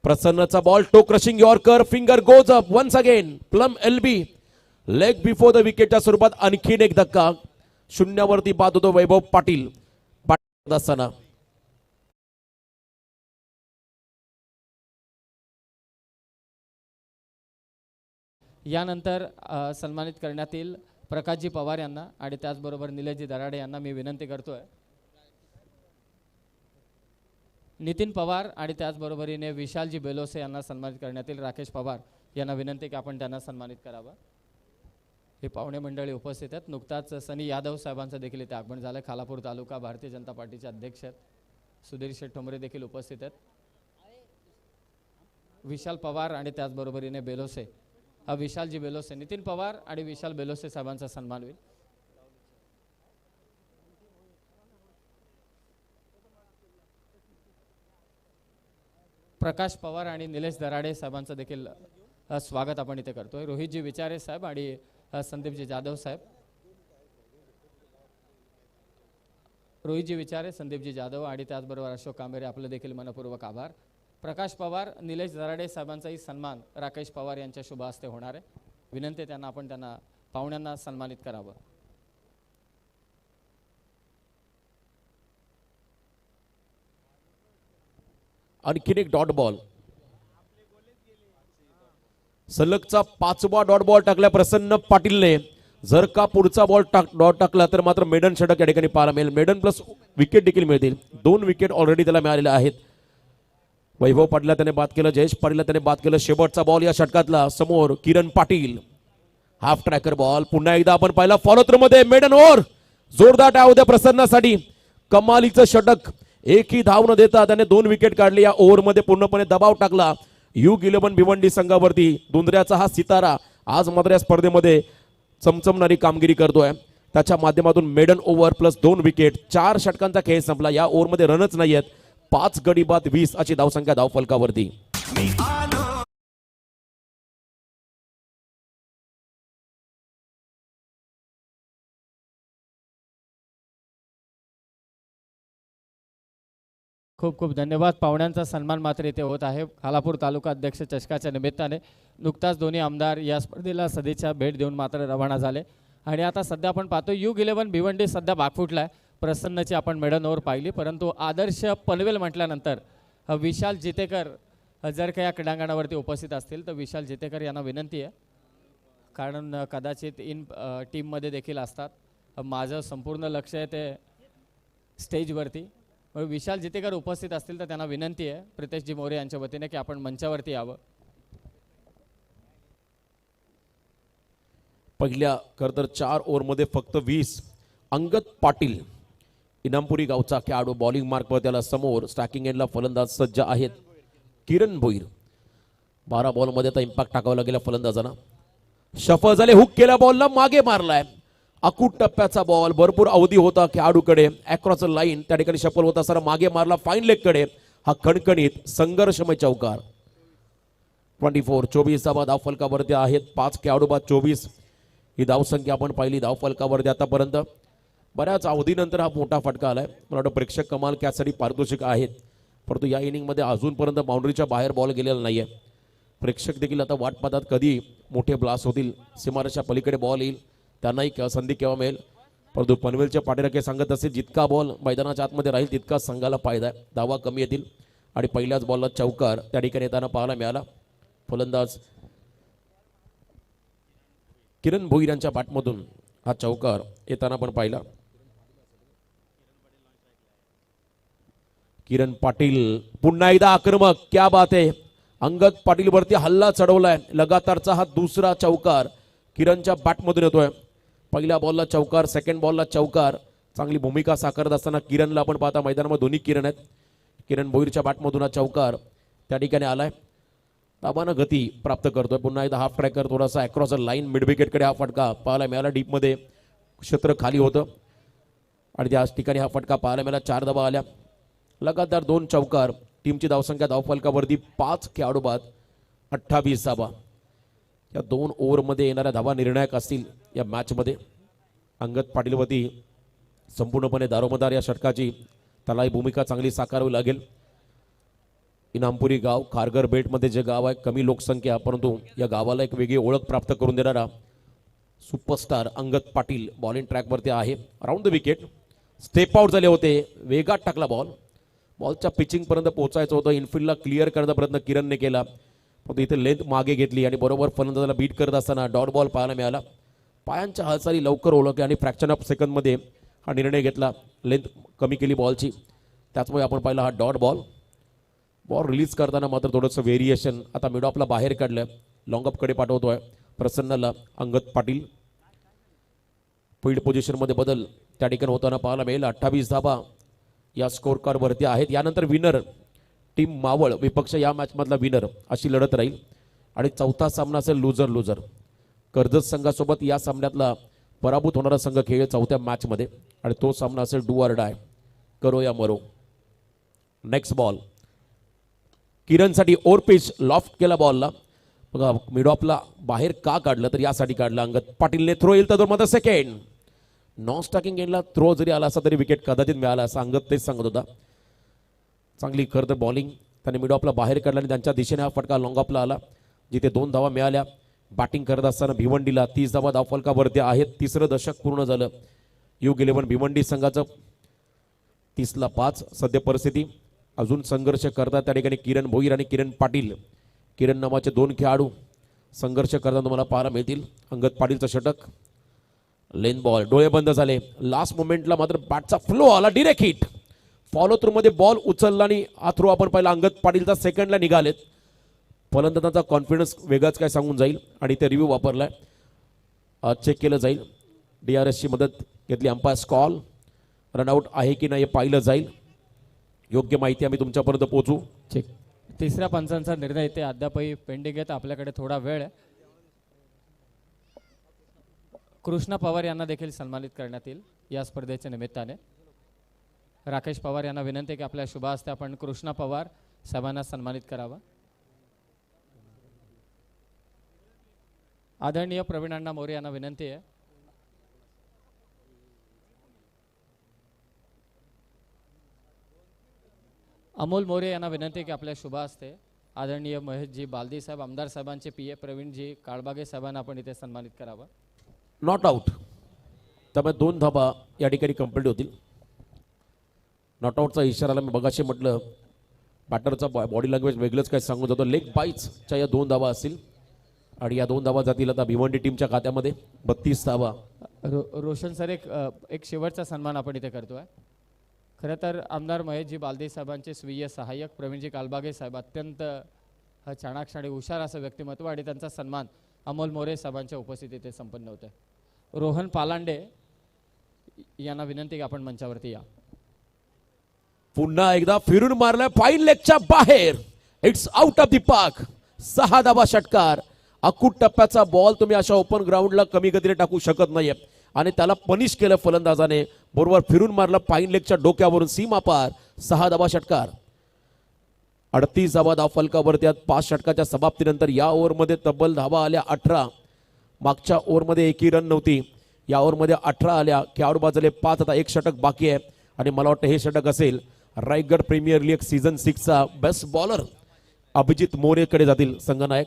प्रसन्नचा ball toe crushing yorker finger goes up once again plumb LB leg before the विकेटच्या स्वरूपात आणखीन एक धक्का. शून्यावरती बाद होतो वैभव पाटील असताना. यानंतर सन्मानित करण्यात येईल प्रकाशजी पवार यांना आणि त्याचबरोबर निलेशजी दराडे यांना मी विनंती करतोय. नितीन पवार आणि त्याचबरोबरीने विशालजी बेलोसे यांना सन्मानित करण्यात येईल. राकेश पवार यांना विनंती की आपण त्यांना सन्मानित करावं. हे पाहुणे मंडळी उपस्थित आहेत. नुकताच सनी यादव साहेबांचं देखील इथे आगमन झालं. खालापूर तालुका भारतीय जनता पार्टीचे अध्यक्ष सुधीर शेठ ठोंबरे देखील उपस्थित आहेत. विशाल पवार आणि त्याचबरोबरीने बेलोसे विशालजी बेलोसे नितीन पवार आणि विशाल बेलोसे साहेबांचा सन्मान होईल. प्रकाश पवार आणि निलेश दराडे साहेबांचं देखील स्वागत आपण इथे करतोय. रोहितजी विचारे साहेब आणि संदीपजी जाधव साहेब. रोहितजी विचारे संदीपजी जाधव आणि त्याचबरोबर अशोक कांबेरे आपलं देखील मनपूर्वक आभार. प्रकाश पवार निलेश दराडे साहेबांचाही सन्मान राकेश पवार यांच्या शुभ हस्ते होणार आहे. विनंती त्यांना आपण त्यांना पाहुण्यांना सन्मानित करावं. आणखीन एक डॉट बॉल. सलगचा 5वा डॉट बॉल टाकल्या प्रसन्न पाटीलने. जर का पुढचा बॉल डॉट टाकला तर मात्र मेडन षटक या ठिकाणी पाहायला मिळेल. मेडन प्लस विकेट देखील मिळतील. 2 विकेट ऑलरेडी त्याला मिळालेल्या आहेत. वैभव पाटीलला त्याने बाद केलं. जयेश पाटीलला त्याने बाद केलं. शेवटचा बॉल या षटकातला समोर Kiran Patil half tracker ball. पुन्हा एकदा आपण पाहिला फॉलो थ्रू मध्ये मेडन ओव्हर. जोरदार डाव होत्या प्रसन्नासाठी. कमालीचं षटक. एकही धाव न देता त्याने 2 विकेट काढले. या ओव्हरमध्ये पूर्णपणे दबाव टाकला युग 11 भिवंडी संघावरती. दुंदऱ्याचा हा सितारा आज मात्र या स्पर्धेमध्ये चमचमणारी कामगिरी करतोय. त्याच्या माध्यमातून मेडन ओव्हर प्लस 2 विकेट. 4 षटकांचा खेळ संपला. या ओव्हरमध्ये रनच नाही आहेत. 5 गडी बाद 20 अशी धावसंख्या धावफलकावरती. खूप खूप धन्यवाद. पाहुण्यांचा सन्मान मात्र इथे होत आहे. खालापूर तालुका अध्यक्ष चषकाच्या निमित्ताने नुकताच दोन्ही आमदार या स्पर्धेला सदिच्छा भेट देऊन मात्र रवाना झाले. आणि आता सध्या आपण पाहतो युग 11 भिवंडी सध्या बागफुटला आहे. प्रसन्नची आपण मेडन ओव्हर पाहिली, परंतु आदर्श पनवेल म्हटल्यानंतर विशाल जितेकर जर का या क्रीडांगणावरती उपस्थित असतील तर विशाल जितेकर यांना विनंती आहे, कारण कदाचित इन टीममध्ये देखील असतात. माझं संपूर्ण लक्ष आहे ते स्टेजवरती. विशाल जितेकर उपस्थित असतील तर त्यांना विनंती आहे प्रितेशजी मोरे यांच्या वतीने की आपण मंचावरती यावं. पहिल्या खरं 4 ओव्हरमध्ये फक्त 20. अंगद पाटील इनामपुरी गावचा खेळाडू बॉलिंग मार्कवर त्याला समोर. स्टॅकिंग एंडला फलंदाज सज्ज आहेत किरण भोईर. 12 बॉलमध्ये आता इम्पॅक्ट टाकावा लागेल फलंदाजांना. शफल झाले. हुक केला बॉलला मागे मारलाय. अकूट टप्प्याचा बॉल. भरपूर अवधी होता खेळाडूकडे. अक्रॉस लाईन त्या ठिकाणी शफल होता सर मागे मारला फाईन लेग कडे. हा खणखणीत संघर्षमय चौकार. 24 24 धावा धावफलकावरती आहेत. 5 खेळाडू बाद 24 ही धावसंख्या आपण पाहिली धावफलकावरती आतापर्यंत. बऱ्याच अवधीनंतर हा मोठा फटका आलाय. मला वाटतं प्रेक्षक कमाल कॅचसाठी पारितोषिक आहेत, परंतु या इनिंगमध्ये अजूनपर्यंत बाउंड्रीच्या बाहेर बॉल गेलेला नाहीये. प्रेक्षक देखील आता वाट पाहतात कधी मोठे ब्लास्ट होतील, सीमारेषा पलीकडे बॉल येईल, त्यांनाही संधी केव्हा मिळेल. परंतु पनवेलच्या पाठीराखे सांगत असेल जितका बॉल मैदानाच्या आतमध्ये राहील तितका संघाला फायदा आहे. धावा कमी येतील आणि पहिल्याच बॉलला चौकार त्या ठिकाणी येताना पाहायला मिळाला. फलंदाज किरण भोईर यांच्या बॅटमधून हा चौकार येताना पण पाहिला. किरण पाटील पुन्हा एकदा आक्रमक. क्या बात आहे. अंगद पाटील वरती हल्ला चढवलाय. लगातारचा हा दुसरा चौकार किरणच्या बॅटमधून येतोय. पहिल्या बॉलला चौकार, सेकंड बॉलला चौकार. चांगली भूमिका साकारत असताना किरणला आपण पाहता मैदानामध्ये दोन्ही किरण आहेत. किरण भोईरच्या बॅटमधून हा चौकार त्या ठिकाणी आलाय. दाबानं गती प्राप्त करतोय. पुन्हा एकदा हाफ ट्रॅकर थोडासा अक्रॉस लाईन मिड विकेटकडे हा फटका पाहायला मिळाला. डीपमध्ये क्षेत्र खाली होतं आणि त्या ठिकाणी हा फटका पाहायला मिळाला. 4 धावा आल्या. लगातार 2 चौकार. टीमची धावसंख्या धावफलकावरती 5 खेळाडू बाद 28 धावा. या 2 ओव्हरमध्ये येणाऱ्या धावा निर्णायक असतील या मॅचमध्ये. अंगद पाटीलवरती संपूर्णपणे दारोमदार या षटकाची त्यालाही भूमिका चांगली साकारावी लागेल. इनामपुरी गाव खारघर बेटमध्ये जे गाव आहे, कमी लोकसंख्या परंतु या गावाला एक वेगळी ओळख प्राप्त करून देणारा सुपरस्टार अंगद पाटील बॉलिंग ट्रॅकवरती आहे. Round the wicket, step out झाले होते, वेगात टाकला बॉलच्या पिचिंग पर्यंत पोहोचायचं होतं, इनफिल्डला क्लिअर करण्याचा प्रयत्न किरणने केला परंतु इथे लेंथ मागे घेतली आणि बरोबर फलंदाजाला बीट करत असताना डॉट बॉल पाहायला मिळाला. पायांच्या हालचाली लवकर ओळखल्या आणि फ्रॅक्शन ऑफ सेकंदमध्ये हा निर्णय घेतला, लेंथ कमी केली बॉलची. त्याचमुळे आपण पाहिला हा डॉट बॉल रिलीज करताना मात्र थोडंसं व्हेरिएशन. आता मिड ऑफला बाहेर काढलं, लॉंग अपकडे पाठवतोय प्रसन्नला अंगद पाटील. फील्ड पोझिशनमध्ये बदल त्या ठिकाणी होताना पाहायला मिळेल. 28 धाबा या स्कोर कार्डवरती आहेत. यानंतर विनर टीम मावळ विपक्ष या मॅचमधला विनर अशी लढत राहील आणि चौथा सामना असेल लुझर. कर्जत संघासोबत या सामन्यातला पराभूत होणारा संघ खेळेल चौथ्या मॅचमध्ये आणि तो सामना असेल डू ऑर डाय, करो या मरो. नेक्स्ट बॉल किरणसाठी ओव्हर पिच लॉफ्ट केला बॉलला. बघा मिड ऑफला बाहेर का काढलं तर यासाठी काढलं अंगद पाटीलने. थ्रो येईल तर मात्र सेकंड. नॉन स्टॅकिंग एंडला थ्रो जरी आला असता तरी विकेट कदाचित मिळाला असं अंगद तेच सांगत होता. चांगली खरं तर बॉलिंग त्याने मिड ऑफला बाहेर काढला आणि त्यांच्या दिशेने हा फटका लॉंग ऑफला आला जिथे 2 धावा मिळाल्या. बॅटिंग करत असताना भिवंडीला 30 धावा धावफलकावरती आहेत. तिसरं दशक पूर्ण झालं. युग 11 भिवंडी संघाचं 30ला 5 सध्या परिस्थिती. अजून संघर्ष करतात त्या ठिकाणी किरण भोईर आणि किरण पाटील. किरण नावाचे 2 खेळाडू संघर्ष करताना तुम्हाला पाहायला मिळतील. अंगद पाटीलचं षटक, लेन बॉल, डोळे बंद झाले. लास्ट मोमेंटला मात्र बॅटचा फ्लो आला, डिरेक्ट हिट. फॉलो थ्रू मध्ये बॉल उचलला आणि हा थ्रो आपण पाहिला अंगद पाटीलचा सेकंडला निघालेत. फलंदाजांचा कॉन्फिडन्स वेगळाच काय सांगून जाईल आणि ते रिव्ह्यू वापरलाय, चेक केलं जाईल. DRSची मदत घेतली, अंपायर्स कॉल, रनआउट आहे की नाही हे पाहिलं जाईल. योग्य माहिती आम्ही तुमच्यापर्यंत पोहोचू. ठीक, तिसऱ्या पंचांचा निर्णय ते अद्यापही पेंडिंग आहेत. आपल्याकडे थोडा वेळ आहे. कृष्णा पवार यांना देखील सन्मानित करण्यात येईल या स्पर्धेच्या निमित्ताने. राकेश पवार यांना विनंती की आपल्या शुभ हस्ते आपण कृष्णा पवार साहेबांना सन्मानित करावा. आदरणीय प्रवीण अण्णा मोरे यांना विनंती आहे. अमोल मोरे यांना विनंती की आपल्या शुभ हस्ते आदरणीय महेशजी बालदी साहेब, आमदार साहेबांचे PA प्रवीणजी काळबागे साहेबांना आपण इथे सन्मानित करावं. नॉट आउट, त्यामुळे 2 धाबा या ठिकाणी कंप्लीट होतील. नॉट आउटचा इशाराला मी बघाशी म्हटलं, बॅटरचा बॉडी लँग्वेज वेगळंच काय सांगून जातो. लेग बाईट्सच्या या 2 धाबा असतील आणि या 2 धाबा जातील आता भिवंडी टीमच्या खात्यामध्ये. 32 धाबा. रोशन सर, एक शेवटचा सन्मान आपण इथे करतोय. खरं तर आमदार महेशजी बालदे साहेबांचे स्वीय सहाय्यक प्रवीणजी कालबागे साहेब अत्यंत चाणाक्ष आणि हुशार असं व्यक्तिमत्व आणि त्यांचा सन्मान अमोल मोरे साहेबांच्या उपस्थितीत ते संपन्न होते. रोहन पालांडे यांना विनंती की आपण मंचावरती या. पुन्हा एकदा फिरून मारलाय फाईन लेगच्या बाहेर, it's out of the park. 6 धाबा षटकार. अकूट टप्प्याचा बॉल तुम्ही अशा ओपन ग्राउंडला कमी गतीने टाकू शकत नाहीये आणि त्याला पनिश केलं फलंदाजाने. बरोबर फिरून मारला फाईन लेगच्या डोक्यावरून, सीमा पार. 6 धाबा षटकार. 38 धाबा धाव फलकावरती. 5 षटकाच्या समाप्तीनंतर या ओव्हरमध्ये तब्बल धाबा आल्या 18. मागच्या ओव्हरमध्ये एकही रन नव्हती, या ओव्हरमध्ये 18 आल्या. खेळाडू बाजूले 5. आता 1 षटक बाकी आहे आणि मला वाटतं हे षटक असेल रायगड प्रीमियर लीग सीझन 6चा बेस्ट बॉलर अभिजित मोरेकडे जातील संघनायक.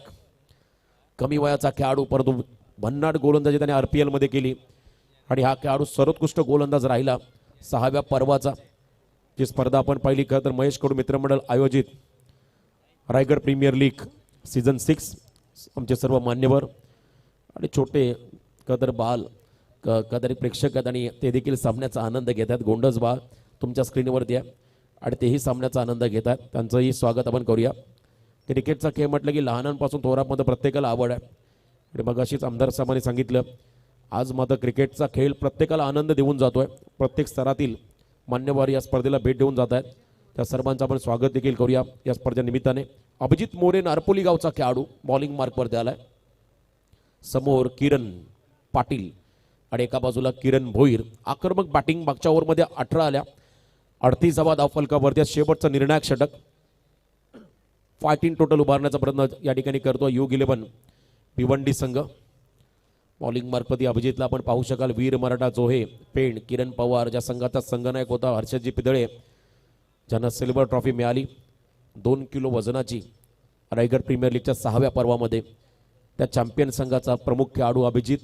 कमी वयाचा खेळाडू परंतु भन्नाट गोलंदाजी त्याने RPL मध्ये केली आणि हा खेळाडू सर्वोत्कृष्ट गोलंदाज राहिला. 6व्या पर्वाचा जी स्पर्धा आपण पाहिली खरं तर महेश कडू मित्रमंडळ आयोजित रायगड प्रीमियर लीग सीझन 6. आमचे सर्व मान्यवर आणि छोटे कदर बाल कदाचित प्रेक्षक आहेत आणि ते देखील सामन्याचा आनंद घेतात. गोंडस बाळ तुमच्या स्क्रीनवरती आहे आणि तेही सामन्याचा आनंद घेतात. त्यांचंही स्वागत आपण करूया. क्रिकेटचा खेळ म्हटलं की लहानांपासून थोरापर्यंत प्रत्येकाला आवड आहे आणि मग अशीच आमदार साहेबांनी सांगितलं, आज मात्र क्रिकेटचा खेळ प्रत्येकाला आनंद देऊन जातोय. प्रत्येक स्तरातील मान्यवर या स्पर्धेला भेट देऊन जात आहेत. त्या सर्वांचं आपण स्वागत देखील करूया या स्पर्धेनिमित्ताने. अभिजित मोरे नारपोली गावचा खेळाडू बॉलिंग मार्कवरती आलाय. समोर किरण पाटील आणि एका बाजूला किरण भोईर. आक्रमक बॅटिंग. मागच्या ओव्हरमध्ये 18 आल्या. 38 धावा धाव फलकावरती. शेवटचा निर्णायक षटक. 14 टोटल उभारण्याचा प्रयत्न या ठिकाणी करतो युग 11 भिवंडी संघ. बॉलिंग मार्फत अभिजितला आपण पाहू शकाल. वीर मराठा जोहे पेण, किरण पवार ज्या संघाचा संघनायक होता, हर्षदजी पिदळे ज्यांना सिल्वर ट्रॉफी मिळाली. 2 किलो वजनाची रायगड प्रीमियर लीगच्या 6व्या पर्वामध्ये त्या चॅम्पियन संघाचा प्रमुख खेळाडू अभिजित,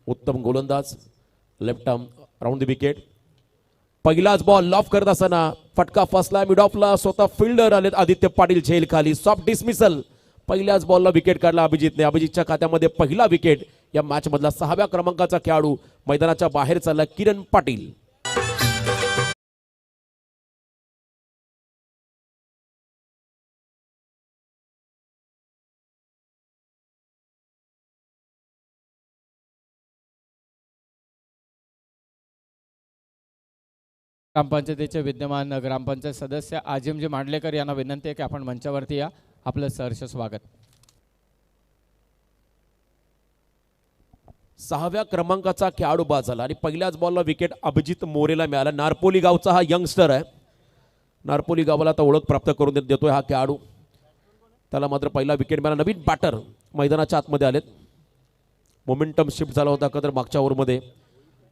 उत्तम गोलंदाज, left arm round the wicket. पहिलाच बॉल लॉफ करत असताना फटका फसला मिड ऑफला, स्वतः फिल्डर आलेत आदित्य पाटील झेल खाली, सॉफ्ट डिसमिसल. पहिल्याच बॉलला विकेट काढला अभिजितने. अभिजितच्या खात्यामध्ये पहिला विकेट. या मॅच मधला 6व्या क्रमांकाचा खेळाडू मैदानाच्या बाहेर चालला किरण पाटील. ग्रामपंचायतीचे विद्यमान ग्रामपंचायत सदस्य आजिमजी मांडलेकर यांना विनंती आहे की आपण मंचावरती या. आपलं सहर्ष स्वागत. 6व्या क्रमांकाचा खेळाडू बाद झाला आणि पहिल्याच बॉलला विकेट अभिजित मोरेला मिळाला. नारपोली गावचा हा यंगस्टर आहे. नारपोली गावाला आता ओळख प्राप्त करून देतोय हा खेळाडू. त्याला मात्र पहिला विकेट मिळाला. नवीन बॅटर मैदानाच्या आतमध्ये आलेत. मोमेंटम शिफ्ट झाला होता का तर मागच्या ओव्हरमध्ये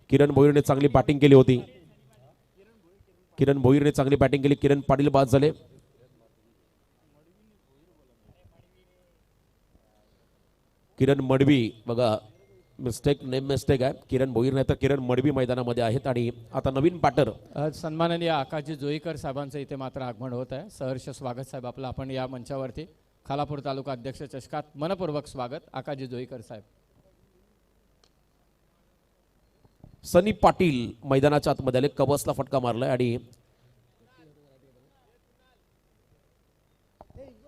किरण भोईरने चांगली बॅटिंग केली होती. किरण पाटील बाद झाले. किरण मडवी बघा, नेम मिस्टेक आहे. किरण भोईर नाही तर किरण मडवी मैदानामध्ये आहेत. आणि आता नवीन बॅटर सन्माननीय आकाजी जोईकर साहेबांचं इथे मात्र आगमन होत आहे. सहर्ष स्वागत साहेब आपलं. आपण या मंचावरती. खालापूर तालुका अध्यक्ष चषकात मनपूर्वक स्वागत आकाजी जोईकर साहेब. सनी पाटील मैदानाच्या आतमध्ये आले. कबसला फटका मारलाय आणि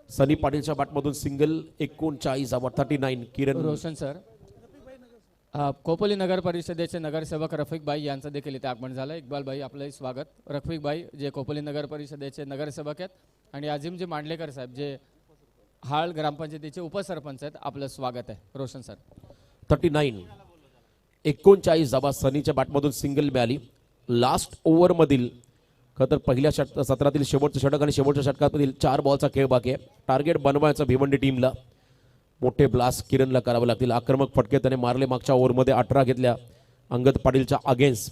सनी पाटीलच्या बॅटमधून सिंगल 39 39. किरण रोशन सर, खोपोली नगर परिषदेचे नगरसेवक रफिक भाई यांचं देखील इथे आगमन झालं. इक्बाल भाई आपलंही स्वागत. रफिक भाई जे खोपोली नगर परिषदेचे नगरसेवक आहेत आणि आजिमजी मांडलेकर साहेब जे हाळ ग्रामपंचायतीचे उपसरपंच आहेत, आपलं स्वागत आहे. रोशन सर. 39 धावा सनीच्या बॅटमधून सिंगल मिळाली. लास्ट ओव्हरमधील खतर पहिल्या सत्रातील शेवटचं षटक आणि शेवटच्या षटकामधील 4 बॉलचा खेळ बाकी आहे. टार्गेट बनवायचा भिवंडी टीमला. मोठे ब्लास्ट किरणला करावे लागतील. आक्रमक फटके त्याने मारले. मागच्या ओव्हरमध्ये 18 घेतल्या अंगद पाटीलच्या अगेन्स्ट.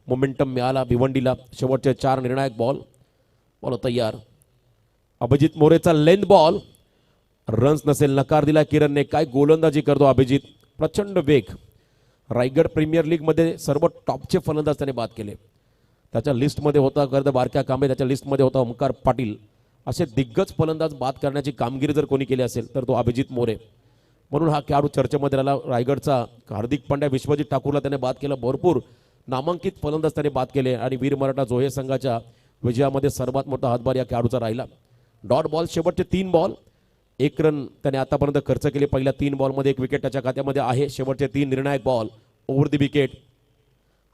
मोमेंटम मिळाला भिवंडीला. शेवटचे 4 निर्णायक बॉल तयार. अभिजित मोरेचा लेंथ बॉल, रन्स नसेल, नकार दिला किरणने. काय गोलंदाजी करतो अभिजित, प्रचंड वेग. रायगड प्रीमियर लीगमध्ये सर्व टॉपचे फलंदाज त्याने बाद केले. त्याच्या लिस्टमध्ये होता गर्द बारक्या कांबळे, त्याच्या लिस्टमध्ये होता ओमकार पाटील. असे दिग्गज फलंदाज बाद करण्याची कामगिरी जर कोणी केली असेल तर तो अभिजित मोरे. म्हणून हा खेळाडू चर्चेमध्ये राहिला. रायगडचा हार्दिक पांड्या, विश्वजित ठाकूरला त्याने बाद केलं. भरपूर नामांकित फलंदाज त्याने बाद केले आणि वीर मराठा जोहे संघाच्या विजयामध्ये सर्वात मोठा हातभार या खेळाडूचा राहिला. डॉट बॉल शेवटचे 3 बॉल 1 रन त्याने आतापर्यंत खर्च केले. पहिल्या 3 बॉलमध्ये 1 विकेट त्याच्या खात्यामध्ये आहे. शेवटचे 3 निर्णायक ball over the wicket.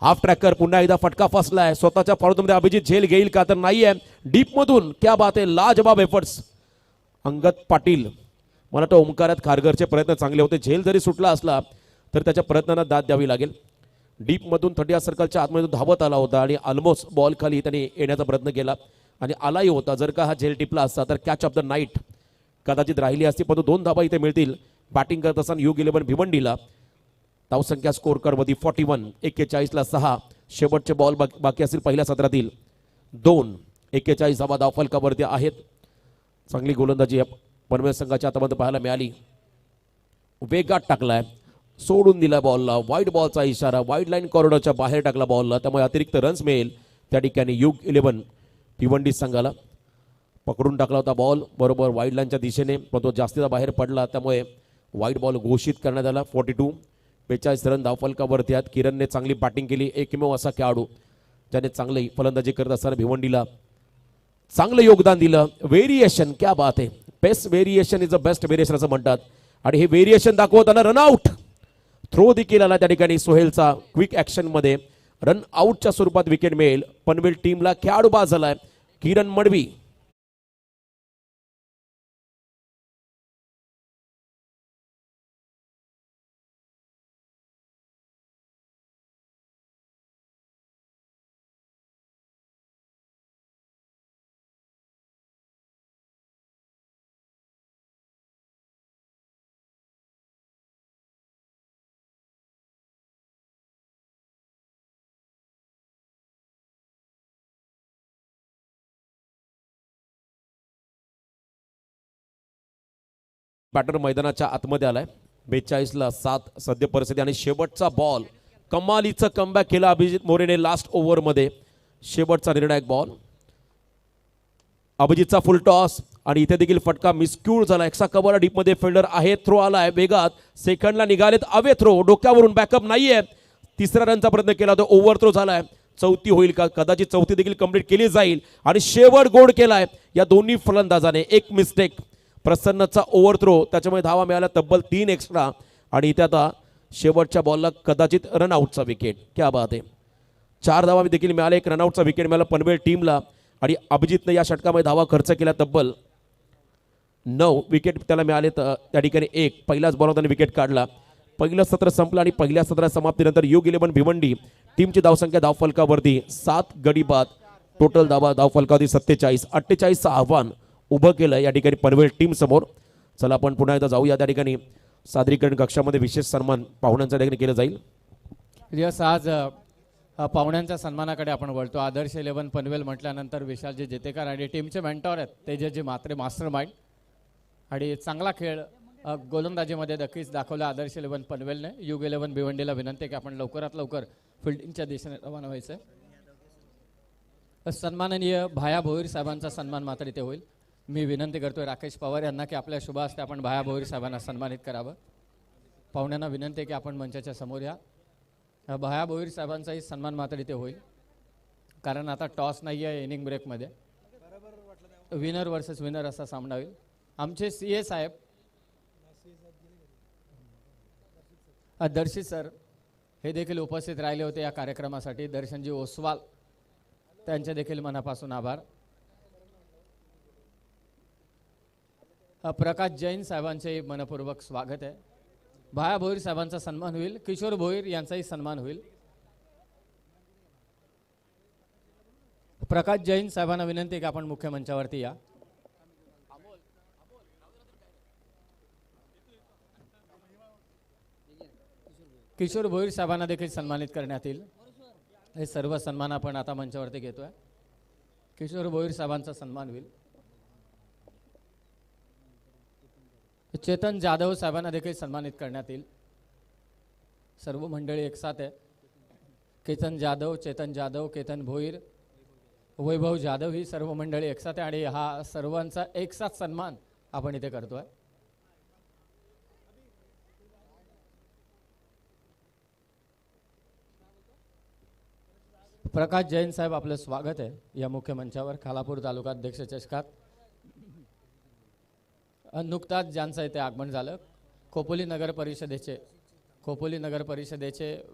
Half tracker पुन्हा एकदा फटका फसलाय. स्वतःच्या फॉर्ममध्ये अभिजित झेल घेईल का तर नाहीये. डीप मधून क्या बात आहे, लाजवाब एफर्ट्स अंगद पाटील. मला वाटतं ओमकारात खारघरचे प्रयत्न चांगले होते. झेल जरी सुटला असला तर त्याच्या प्रयत्नांना दाद द्यावी लागेल. डीप मधून 30 सर्कलच्या आतमध्ये धावत आला होता आणि ऑलमोस्ट बॉल खाली त्याने येण्याचा प्रयत्न केला आणि आलाही होता. जर का हा झेल टिपला असता तर कॅच ऑफ द नाईट कदाचित राहिली असती. परंतु 2 धाबा इथे मिळतील. बॅटिंग करत असताना युग 11 भिवंडीला. धावसंख्या स्कोर करवती 41. 41ला 6. शेवटचे बॉल बाकी असतील पहिल्या सत्रातील 2. 41 धावा धावफलकावरती आहेत. चांगली गोलंदाजी पनवेल संघाच्या हातामध्ये पाहायला मिळाली. वेगात टाकलाय, सोडून दिला बॉलला. वाईड बॉलचा इशारा, वाईड लाईन कॉरिडॉरच्या बाहेर टाकला बॉलला. त्यामुळे अतिरिक्त रन्स मिळेल त्या ठिकाणी युग 11 भिवंडी संघाला. पकडून टाकला होता बॉल बरोबर वाईड लाईनच्या दिशेने, पण तो जास्तीचा बाहेर पडला. त्यामुळे वाईड बॉल घोषित करण्यात आला. 42. 42 रन धावफलकावरती आहेत. किरणने चांगली बॅटिंग केली. एकमेव असा खेळाडू ज्याने चांगली फलंदाजी करत असताना भिवंडीला चांगलं योगदान दिलं. व्हेरिएशन, क्या बात आहे. Best variation is the best variation असं म्हणतात. आणि हे व्हेरिएशन दाखवताना रनआउट थ्रो देखील आला त्या ठिकाणी सोहेलचा. क्विक ऍक्शन मध्ये रन आउटच्या स्वरूपात विकेट मिळेल पनवेल टीमला. खेळाडू बाद झालाय किरण मडवी. बॅटर मैदानाच्या आतमध्ये आलाय. 42ला 7 सद्य परिस्थिती आणि शेवटचा बॉल. कमालीचं कमबॅक केलं अभिजित मोरेने लास्ट ओव्हरमध्ये. शेवटचा निर्णायक बॉल. अभिजितचा फुल टॉस आणि इथे देखील फटका मिसक्यूड झाला. एक्स्ट्रा कव्हर डीपमध्ये फिल्डर आहे. थ्रो आलाय वेगात. सेकंडला निघालेत अवे थ्रो. डोक्यावरून बॅकअप नाहीये. तिसऱ्या रनचा प्रयत्न केला तो ओव्हर थ्रो झालाय. चौथी होईल का? कदाचित चौथी देखील कंप्लीट केली जाईल. आणि शेवट गोड केलाय या दोन्ही फलंदाजाने. एक मिस्टेक. प्रसन्नचा ओव्हर थ्रो त्याच्यामुळे धावा मिळाल्या तब्बल 3 एक्स्ट्रा. आणि इथे आता शेवटच्या बॉलला कदाचित रनआउटचा विकेट. क्या बात आहे. 4 धावा देखील मिळाले. एक रनआउटचा विकेट मिळाला पनवेल टीमला. आणि अभिजितने या षटकामध्ये धावा खर्च केला तब्बल 9 विकेट त्याला मिळाले. त्या ठिकाणी एक पहिल्याच बॉलवर त्याने विकेट काढला. पहिलं सत्र संपलं आणि पहिल्या सत्राच्या समाप्तीनंतर युग11 भिवंडी टीमची धावसंख्या धावफलकावरती 7 गडी बाद. टोटल धावा धावफलकावरती 47. 48चं आव्हान उभं केलं या ठिकाणी पनवेल टीम समोर. चला आपण पुन्हा एकदा जाऊया. त्या ठिकाणी सादरीकरण कक्षामध्ये विशेष सन्मान पाहुण्यांच्या ठिकाणी केलं जाईल. यस, आज पाहुण्यांच्या सन्मानाकडे आपण वळतो. आदर्श 11 पनवेल म्हटल्यानंतर विशालजी जेतेकर आणि टीमचे मेंटॉर आहेत तेजसजी म्हात्रे, मास्टर माइंड. आणि चांगला खेळ गोलंदाजीमध्ये नक्कीच दाखवला आदर्श 11 पनवेलने. युग11 भिवंडीला विनंती आहे की आपण लवकरात लवकर फिल्डिंगच्या दिशेने रवाना व्हायचं आहे. सन्माननीय भाया भोईर साहेबांचा सन्मान मात्र इथे होईल. मी विनंती करतोय राकेश पवार यांना की आपल्या शुभ हस्ते आपण भाया भोईर साहेबांना सन्मानित करावं. पाहुण्यांना विनंती आहे की आपण मंचाच्या समोर या. भाया भोईर साहेबांचाही सन्मान मात्र इथे होईल कारण आता टॉस नाही आहे इनिंग ब्रेकमध्ये. विनर वर्सेस विनर असा सामना होईल. आमचे CA साहेब दर्शित सर हे देखील उपस्थित राहिले होते या कार्यक्रमासाठी. दर्शनजी ओसवाल त्यांचे देखील मनापासून आभार. प्रकाश जैन साहेबांचे मनपूर्वक स्वागत आहे. भाया भोईर साहेबांचा सन्मान होईल. किशोर भोईर यांचाही सन्मान होईल. प्रकाश जैन साहेबांना विनंती आहे की आपण मुख्य मंचावरती या. किशोर भोईर साहेबांना देखील सन्मानित करण्यात येईल. हे सर्व सन्मान आपण आता मंचावरती घेतोय. किशोर भोईर साहेबांचा सन्मान होईल. चेतन जाधव साहेबांना देखील सन्मानित करण्यात येईल. सर्व मंडळी एकसाथ आहे. चेतन जाधव, केतन भोईर, वैभव जाधव ही सर्व मंडळी एकसाथ आहे आणि हा सर्वांचा एकसाथ सन्मान आपण इथे करतोय. प्रकाश जैन साहेब आपलं स्वागत आहे या मुख्य मंचावर. खालापूर तालुका अध्यक्ष चषकात नुकताच ज्यांचं इथे आगमन झालं. खोपोली नगर परिषदेचे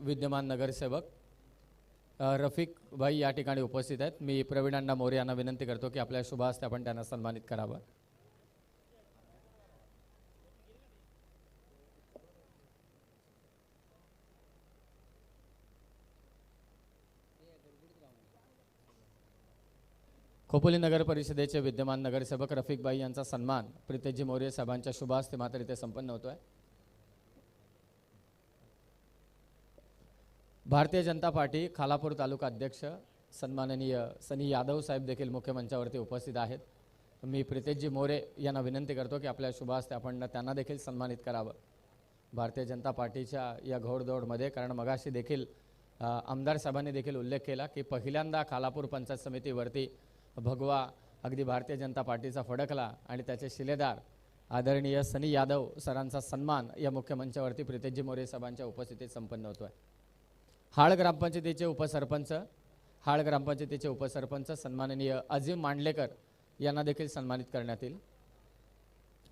विद्यमान नगरसेवक रफिक भाई या ठिकाणी उपस्थित आहेत. मी प्रवीण अण्णा मोरे यांना विनंती करतो की आपल्या शुभ हस्ते आपण त्यांना सन्मानित करावं. खोपोली नगर परिषदेचे विद्यमान नगरसेवक रफिक भाई यांचा सन्मान प्रितेशजी मोरे साहेबांच्या शुभ हस्ते मात्र इथे संपन्न होतोय. भारतीय जनता पार्टी खालापूर तालुका अध्यक्ष सन्माननीय सनी यादव साहेब देखील मुख्य मंचावरती उपस्थित आहेत. मी प्रितेशजी मोरे यांना विनंती करतो की आपल्या शुभ हस्ते आपण त्यांना देखील सन्मानित करावं भारतीय जनता पार्टीच्या या घोडदौडमध्ये. कारण मगाशी देखील आमदार साहेबांनी देखील उल्लेख केला की पहिल्यांदा खालापूर पंचायत समितीवरती भगवा अगदी भारतीय जनता पार्टीचा फडकला आणि त्याचे शिलेदार आदरणीय सनी यादव सरांचा सन्मान या मुख्य मंचावरती प्रितेशजी मोरे साहेबांच्या उपस्थितीत संपन्न होतोय. हाळ ग्रामपंचायतीचे उपसरपंच सन्माननीय अजिम मांडलेकर यांना देखील सन्मानित करण्यात येईल.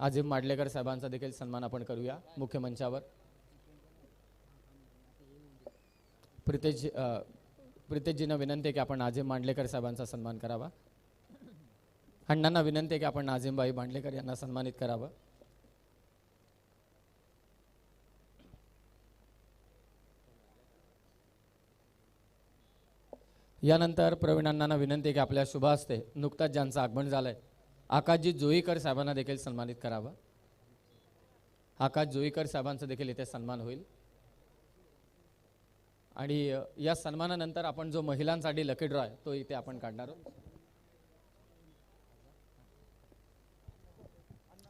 अजिम मांडलेकर साहेबांचा देखील सन्मान आपण करूया मुख्य मंचावर. प्रितेशजींना विनंती आहे की आपण अजिम मांडलेकर साहेबांचा सन्मान करावा. अण्णांना विनंती आहे की आपण नाझीमबाई मांडलेकर यांना सन्मानित करावं. यानंतर प्रवीण अण्णांना विनंती आहे की आपल्या शुभ हस्ते नुकताच ज्यांचं आगमन झालंय आकाशजी जोईकर साहेबांना देखील सन्मानित करावं. आकाश जोईकर साहेबांचा देखील इथे सन्मान होईल. आणि या सन्मानानंतर आपण जो महिलांसाठी लकी ड्रॉ आहे तो इथे आपण काढणार आहोत.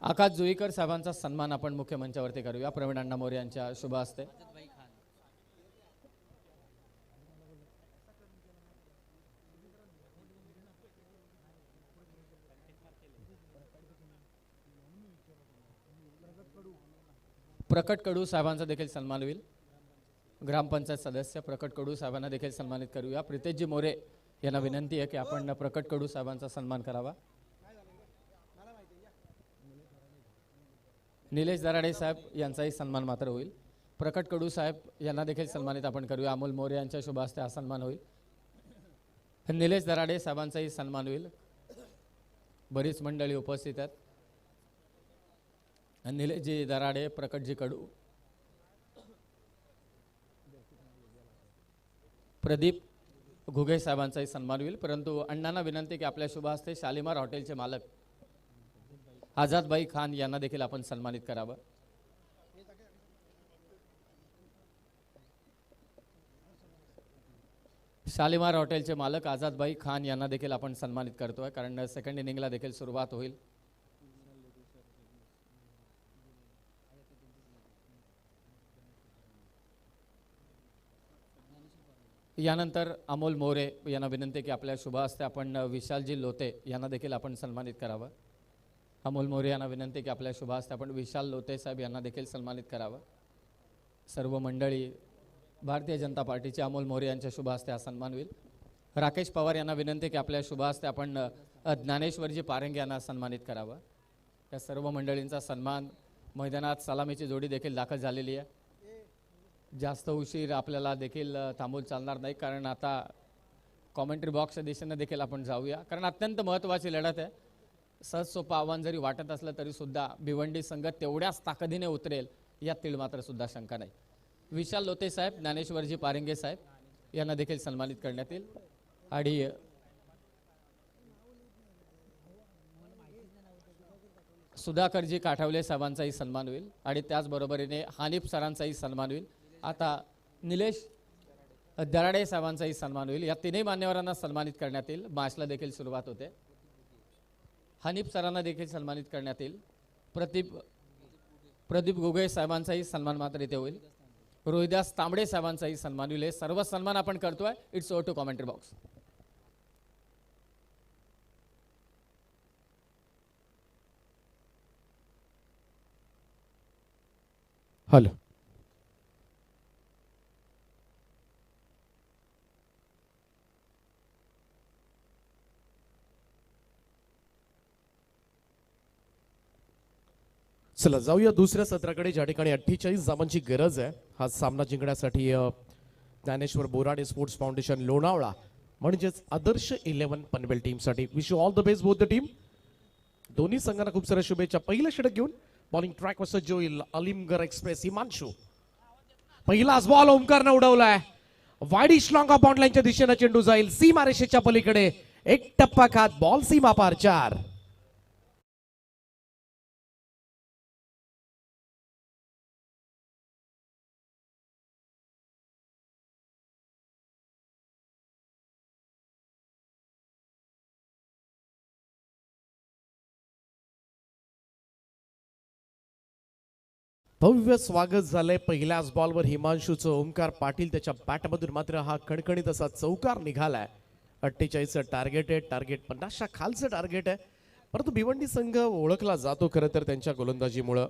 आकाश जुईकर साहेबांचा सन्मान आपण मुख्य मंचावरती करूया प्रवीण अण्णा मोरे यांच्या शुभ हस्ते. प्रकट कडू साहेबांचा देखील सन्मान होईल. ग्रामपंचायत सदस्य प्रकट कडू साहेबांना देखील सन्मानित करूया. प्रितेशजी मोरे यांना विनंती आहे की आपण प्रकट कडू साहेबांचा सन्मान करावा. निलेश दराडे साहेब यांचाही सन्मान मात्र होईल. प्रकट कडू साहेब यांना देखील सन्मानित आपण करूया. अमोल मोरे यांच्या शुभ हस्ते हा सन्मान होईल. निलेश दराडे साहेबांचाही सन्मान होईल. बरीच मंडळी उपस्थित आहेत. निलेशजी दराडे, प्रकटजी कडू, प्रदीप घुगे साहेबांचाही सन्मान होईल. परंतु अण्णांना विनंती की आपल्या शुभ हस्ते शालिमार हॉटेलचे मालक आझादबाई खान यांना देखील आपण सन्मानित करावं. शालिमार हॉटेलचे मालक आझादबाई खान यांना देखील आपण सन्मानित करतोय कारण सेकंड इनिंगला देखील सुरुवात होईल. यानंतर अमोल मोरे यांना विनंती की आपल्या शुभ हस्ते आपण विशालजी लोते यांना देखील आपण सन्मानित करावं. अमोल मोरे यांना विनंती की आपल्या शुभ हस्ते आपण विशाल लोते साहेब यांना देखील सन्मानित करावं. सर्व मंडळी भारतीय जनता पार्टीचे अमोल मोरे यांच्या शुभ हस्ते हा सन्मान होईल. राकेश पवार यांना विनंती की आपल्या शुभ हस्ते आपण ज्ञानेश्वरजी पारंगे यांना सन्मानित करावं. या सर्व मंडळींचा सन्मान. मैदानात सलामीची जोडी देखील दाखल झालेली आहे. जास्त उशीर आपल्याला देखील थांबून चालणार नाही कारण आता कॉमेंट्री बॉक्सच्या दिशेने देखील आपण जाऊया कारण अत्यंत महत्त्वाची लढत आहे. सहज सोपं आव्हान जरी वाटत असलं तरी सुद्धा भिवंडी संघ तेवढ्याच ताकदीने उतरेल यात तीळ मात्र सुद्धा शंका नाही. विशाल लोते साहेब, ज्ञानेश्वरजी पारंगे साहेब यांना देखील सन्मानित करण्यात येईल. आणि सुधाकरजी काठवले साहेबांचाही सन्मान होईल आणि त्याचबरोबरीने हानिफ सरांचाही सन्मान होईल. आता निलेश दराडे साहेबांचाही सन्मान होईल. या तीनही मान्यवरांना सन्मानित करण्यात येईल. मॅचला देखील सुरुवात होते. हनीफ सरांना देखील सन्मानित करण्यात येईल. प्रदीप घुगे साहेबांचाही सन्मान मात्र इथे होईल. रोहिदास तांबडे साहेबांचाही सन्मान होईल. हे सर्व सन्मान आपण करतोय. It's over to commentary box. Hello. चला जाऊया दुसऱ्या सत्राकडे ज्या ठिकाणी 48 धावांची गरज आहे. हा सामना जिंकण्यासाठी ज्ञानेश्वर बोराडे स्पोर्ट्स फाउंडेशन लोणावळा म्हणजेच आदर्श 11 पनवेल टीमसाठी. Wish you all the best both the team. दोन्ही संघांना खूप साऱ्या शुभेच्छा. पहिलं षटक घेऊन बॉलिंग ट्रॅक वर सज्ज होईल अलिमगर एक्सप्रेस हिमांशू. पहिलाच बॉल ओमकारनं उडवलाय. वाईड स्लॉंग ऑफ बॉन्ड लाईनच्या दिशेने चेंडू जाईल सीमा रेषेच्या पलीकडे. एक टप्पा खात बॉल सीमा पार 4. भव्य स्वागत झालंय पहिल्याच बॉलवर हिमांशूचं. ओमकार पाटील त्याच्या बॅटमधून मात्र हा कणकणीत असा चौकार निघालाय. 48चं टार्गेट आहे. टार्गेट 50च्या खालचं टार्गेट आहे. परंतु भिवंडी संघ ओळखला जातो खरं तर त्यांच्या गोलंदाजीमुळं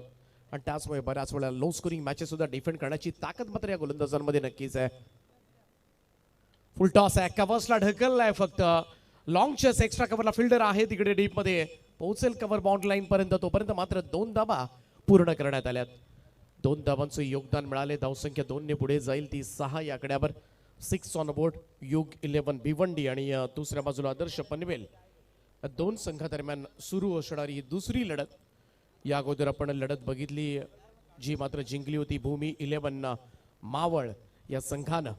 आणि त्याचमुळे बऱ्याच वेळा लो स्कोरिंग मॅचेस सुद्धा डिफेंड करण्याची ताकद मात्र या गोलंदाजांमध्ये नक्कीच आहे. फुल टॉस आहे. कव्हर्सला ढकललाय फक्त. लॉंग चेस एक्स्ट्रा कव्हरला फिल्डर आहे तिकडे डीप मध्ये. पोहोचेल कव्हर बाउंड लाईन पर्यंत. तोपर्यंत मात्र 2 धावा पूर्ण करण्यात आल्यात. 2 धावांचं योगदान मिळाले. धावसंख्या 2 ने पुढे जाईल ती 6 या आकड्यावर. 6 ऑन बोर्ड. युग 11 भिवंडी आणि दुसऱ्या बाजूला आदर्श पनवेल. 2 संघादरम्यान सुरू असणारी दुसरी लढत. या अगोदर आपण लढत बघितली जी मात्र जिंकली होती भूमी 11 मावळ या संघानं.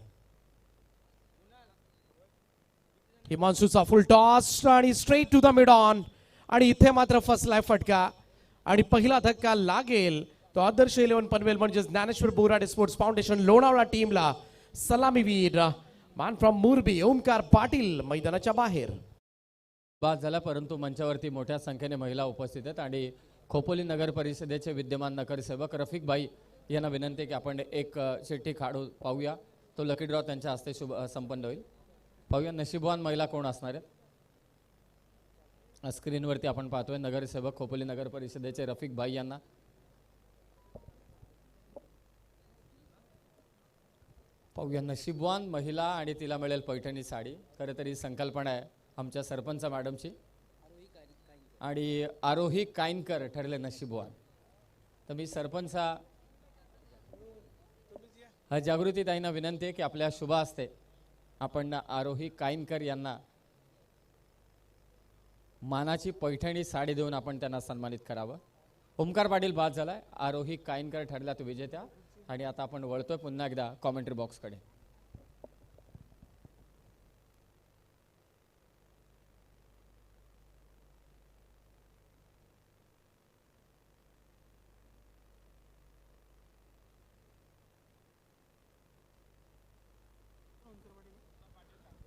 हिमांशूचा फुल टॉस आणि straight to the mid on आणि इथे मात्र फसलाय फटका आणि पहिला धक्का लागेल तो आदर्श 11 पनवेल म्हणजेच ज्ञानेश्वर बोराडे स्पोर्ट्स फाउंडेशन लोणावळा टीमला. सलामीवीर मॅन फ्रॉम मुरबी ओमकार पाटील मैदानाच्या बाहेर. बाद झाला परंतु मंचावरती मोठ्या संख्येने महिला उपस्थित आहेत आणि खोपोली नगर परिषदेचे विद्यमान नगरसेवक रफिक भाई यांना विनंती आहे की आपण एक चिठ्ठी काढू पाहूया. तो लकी ड्रॉ त्यांच्या हस्ते संपन्न होईल. पाहूया नशीबवान महिला कोण असणार आहेत. स्क्रीनवरती आपण पाहतोय नगरसेवक खोपोली नगर परिषदेचे रफिक भाई यांना. पाहूया नशीबवान महिला आणि तिला मिळेल पैठणी साडी. खरं तर ही संकल्पना आहे आमच्या सरपंच मॅडमची आणि आरोही कायनकर ठरले नशीबवान. तर मी सरपंच जागृतीताईंना विनंती आहे की आपल्या शुभ हस्ते आपण आरोही कायनकर यांना मानाची पैठणी साडी देऊन आपण त्यांना सन्मानित करावं. ओमकार पाटील बाद झालाय. आरोही कायनकर ठरल्या तो विजेत्या. आणि आता आपण वळतोय पुन्हा एकदा कॉमेंट्री बॉक्सकडे.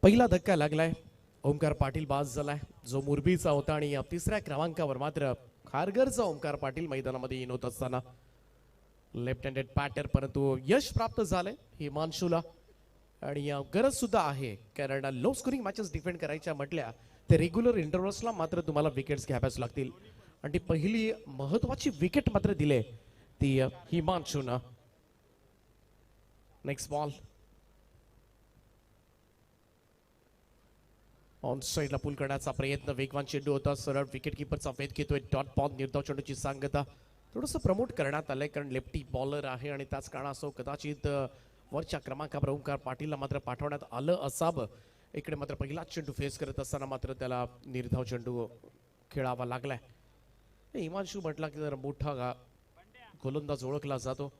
पहिला धक्का लागलाय. ओमकार पाटील बाज झालाय जो मुरबीचा होता आणि तिसऱ्या क्रमांकावर मात्र खारघरचा ओमकार पाटील मैदानामध्ये येत असताना लेफ्ट हँडेड बॅटर परंतु यश प्राप्त झालंय हिमांशूला. आणि गरज सुद्धा आहे कारण लो स्कोरिंग मॅचेस डिफेंड करायच्या म्हटल्या तर रेग्युलर इंटरव्हल्सला मात्र तुम्हाला विकेट्स घ्याव्याच लागतील आणि ती पहिली महत्वाची विकेट मात्र दिले ती हिमांशूनं. नेक्स्ट बॉल ऑन साइडला पुल करण्याचा प्रयत्न. वेगवान चेंडू होता. सरळ विकेट किपरचा वेध घेतोय. डॉट बॉल निर्धाव चेंडूची सांगता थोडंसं प्रमोट करण्यात आलंय कारण लेफ्टी बॉलर आहे आणि त्याच कारणास्तव कदाचित वरच्या क्रमांकावर ओमकार पाटीलला मात्र पाठवण्यात आलं असावं. इकडे मात्र पहिलाच चेंडू फेस करत असताना मात्र त्याला निर्धाव चेंडू खेळावा लागलाय. हिमांशू म्हटला की जर मोठा गोलंदाज ओळखला जातो.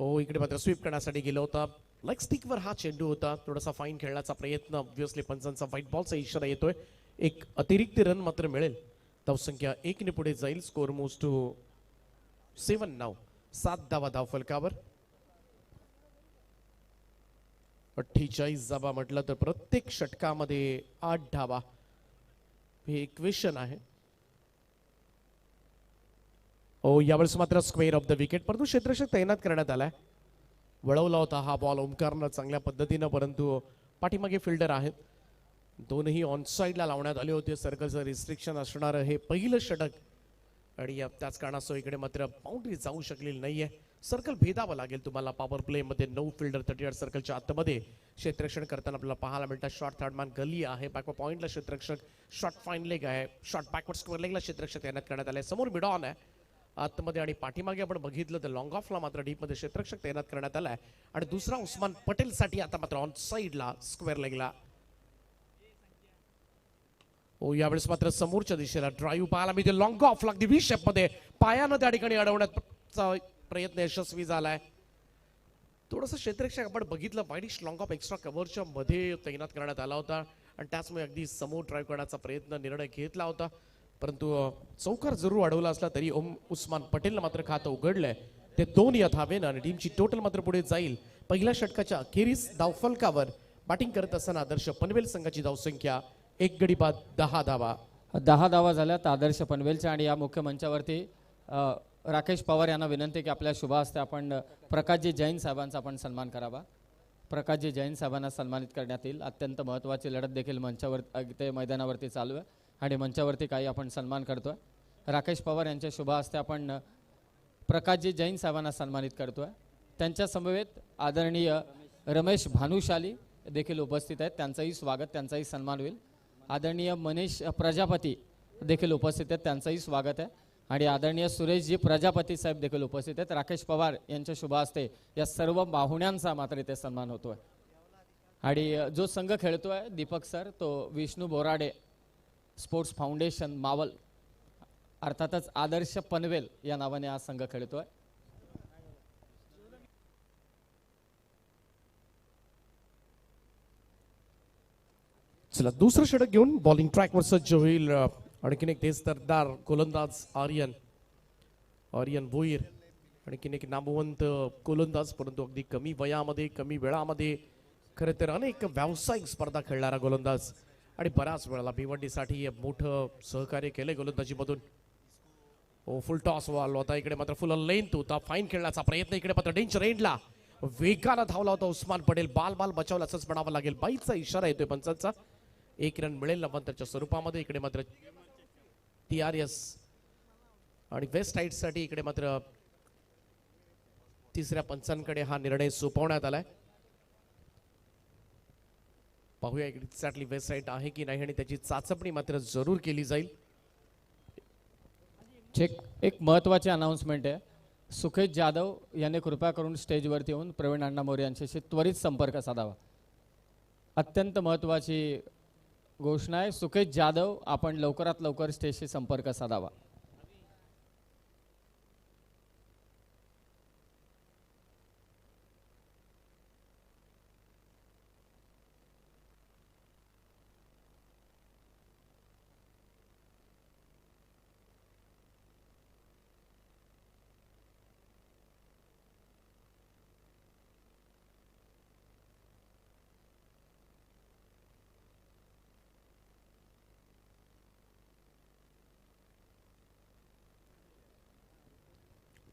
हो इकडे मात्र स्वीप करण्यासाठी गेला होता. लेग स्टिकवर हा चेंडू होता. थोडासा फाईन खेळण्याचा प्रयत्न. ऑब्व्हियसली पंचांचा व्हाईट बॉलचा इशारा येतोय. एक अतिरिक्त रन मात्र मिळेल. धावसंख्या 1 ने पुढे जाईल. स्कोर मूव्स टू 7 नाव. 7 धावा धाव फलकावर. 48 धावा म्हटलं तर प्रत्येक षटकामध्ये 8 धावा हे इक्वेशन आहे. हो यावेळेस मात्र स्क्वेअर ऑफ द विकेट परंतु क्षेत्ररक्षक तैनात करण्यात आलाय. वळवला होता हा बॉल ओमकारनं चांगल्या पद्धतीनं परंतु पाठीमागे फिल्डर आहेत. दोनही ऑन साइडला लावण्यात आले होते. सर्कलचं रिस्ट्रिक्शन असणारं हे पहिलं षटक आणि त्याच कारणास्तव इकडे मात्र बाउंड्री जाऊ शकलेली नाहीये. सर्कल भेदावं लागेल तुम्हाला. पॉवर प्ले मध्ये 9 फिल्डर 38 सर्कलच्या आतमध्ये क्षेत्ररक्षण करताना आपल्याला पाहायला मिळतात. शॉर्ट थर्ड मॅन गली आहे. बॅकवर्ड पॉइंटला क्षेत्ररक्षक. शॉर्ट फाईन लेग आहे. शॉर्ट बॅकवर्ड स्क्वेअर लेगला क्षेत्ररक्षक तैनात करण्यात आले. समोर मिड ऑन आहे आतमध्ये आणि पाठीमागे आपण बघितलं तर लॉंग ऑफला मात्र डीप मध्ये क्षेत्ररक्षक तैनात करण्यात आलाय. आणि दुसरा उस्मान पटेल साठी आता मात्र ऑन साइडला स्क्वेअर लेगला. हो यावेळेस मात्र समोरच्या दिशेला ड्राईव्ह पाहायला मिळते. लॉंग ऑफ लागते व्ही शेप मध्ये. पायानं त्या ठिकाणी अडवण्याचा प्रयत्न यशस्वी झालाय. थोडंसं क्षेत्ररक्षक आपण बघितलं वाईडिश लॉंग ऑफ एक्स्ट्रा कव्हरच्या मध्ये तैनात करण्यात आला होता आणि त्याचमुळे अगदी समोर ड्राईव्ह करण्याचा प्रयत्न निर्णय घेतला होता परंतु चौकार जरूर अडवला असला तरी उस्मान पटेलला मात्र खातं उघडलंय. ते 2 या धावेनं आणि टीमची टोटल मात्र पुढे जाईल. पहिल्या षटकाच्या अखेरीस धावफलकावर बॅटिंग करत असताना आदर्श पनवेल संघाची धावसंख्या 1 गडी बाद 10 धावा. 10 धावा झाल्यात आदर्श पनवेलच्या. आणि या मुख्य मंचावरती राकेश पवार यांना विनंती की आपल्या शुभ हस्ते आपण प्रकाशजी जैन साहेबांचा आपण सन्मान करावा. प्रकाशजी जैन साहेबांना सन्मानित करण्यात येईल. अत्यंत महत्त्वाची लढत देखील मंचावर ते मैदानावरती चालू आहे आणि मंचावरती काही आपण सन्मान करतोय. राकेश पवार यांच्या शुभ हस्ते आपण प्रकाशजी जैन साहेबांना सन्मानित करतोय. त्यांच्या समवेत आदरणीय रमेश भानुशाली देखील उपस्थित आहेत. त्यांचंही स्वागत त्यांचाही सन्मान होईल. आदरणीय मनीष प्रजापती देखील उपस्थित आहेत. त्यांचंही स्वागत आहे. आणि आदरणीय सुरेशजी प्रजापती साहेब देखील उपस्थित आहेत. राकेश पवार यांच्या शुभ हस्ते या सर्व पाहुण्यांचा मात्र इथे सन्मान होतोय. आणि जो संघ खेळतोय दीपक सर तो विष्णू बोराडे स्पोर्ट्स फाउंडेशन मावल अर्थातच आदर्श पनवेल या नावाने हा संघ खेळतोय. चला दुसरं षटक घेऊन बॉलिंग ट्रॅकवर सज्ज होईल आणखीन एक तेजतरदार गोलंदाज आर्यन भोईर. आणखीन एक नामवंत गोलंदाज परंतु अगदी कमी वयामध्ये कमी वेळामध्ये खरं तर अनेक व्यावसायिक स्पर्धा खेळणारा गोलंदाज आणि बराच वेळाला भिवंडीसाठी मोठं सहकार्य केलंय गोलंदाजीमधून. फुल टॉस बॉल होता इकडे, मात्र फुल लेंथ होता. फाईन खेळण्याचा प्रयत्न इकडे, मात्र डेंजर एंडला वेगानं धावला होता उस्मान पटेल. बाल बचावला असंच म्हणावं लागेल. बाईचा इशारा येतोय पंचांचा. 1 रन मिळेल नंतरच्या स्वरूपामध्ये. इकडे मात्र TRS आणि वेस्ट साईड साठी इकडे मात्र तिसऱ्या पंचांकडे हा निर्णय सोपवण्यात आलाय. पाहूया एक्झॅक्टली वेस्ट साईड आहे की नाही आणि त्याची चाचपणी मात्र जरूर केली जाईल. चेक. एक महत्त्वाची अनाउन्समेंट आहे. सुखेश जाधव यांनी कृपा करून स्टेजवरती येऊन प्रवीण अण्णा मोरे यांच्याशी त्वरित संपर्क साधावा. अत्यंत महत्त्वाची घोषणा आहे. सुखेश जाधव आपण लवकरात लवकर स्टेजशी संपर्क साधावा.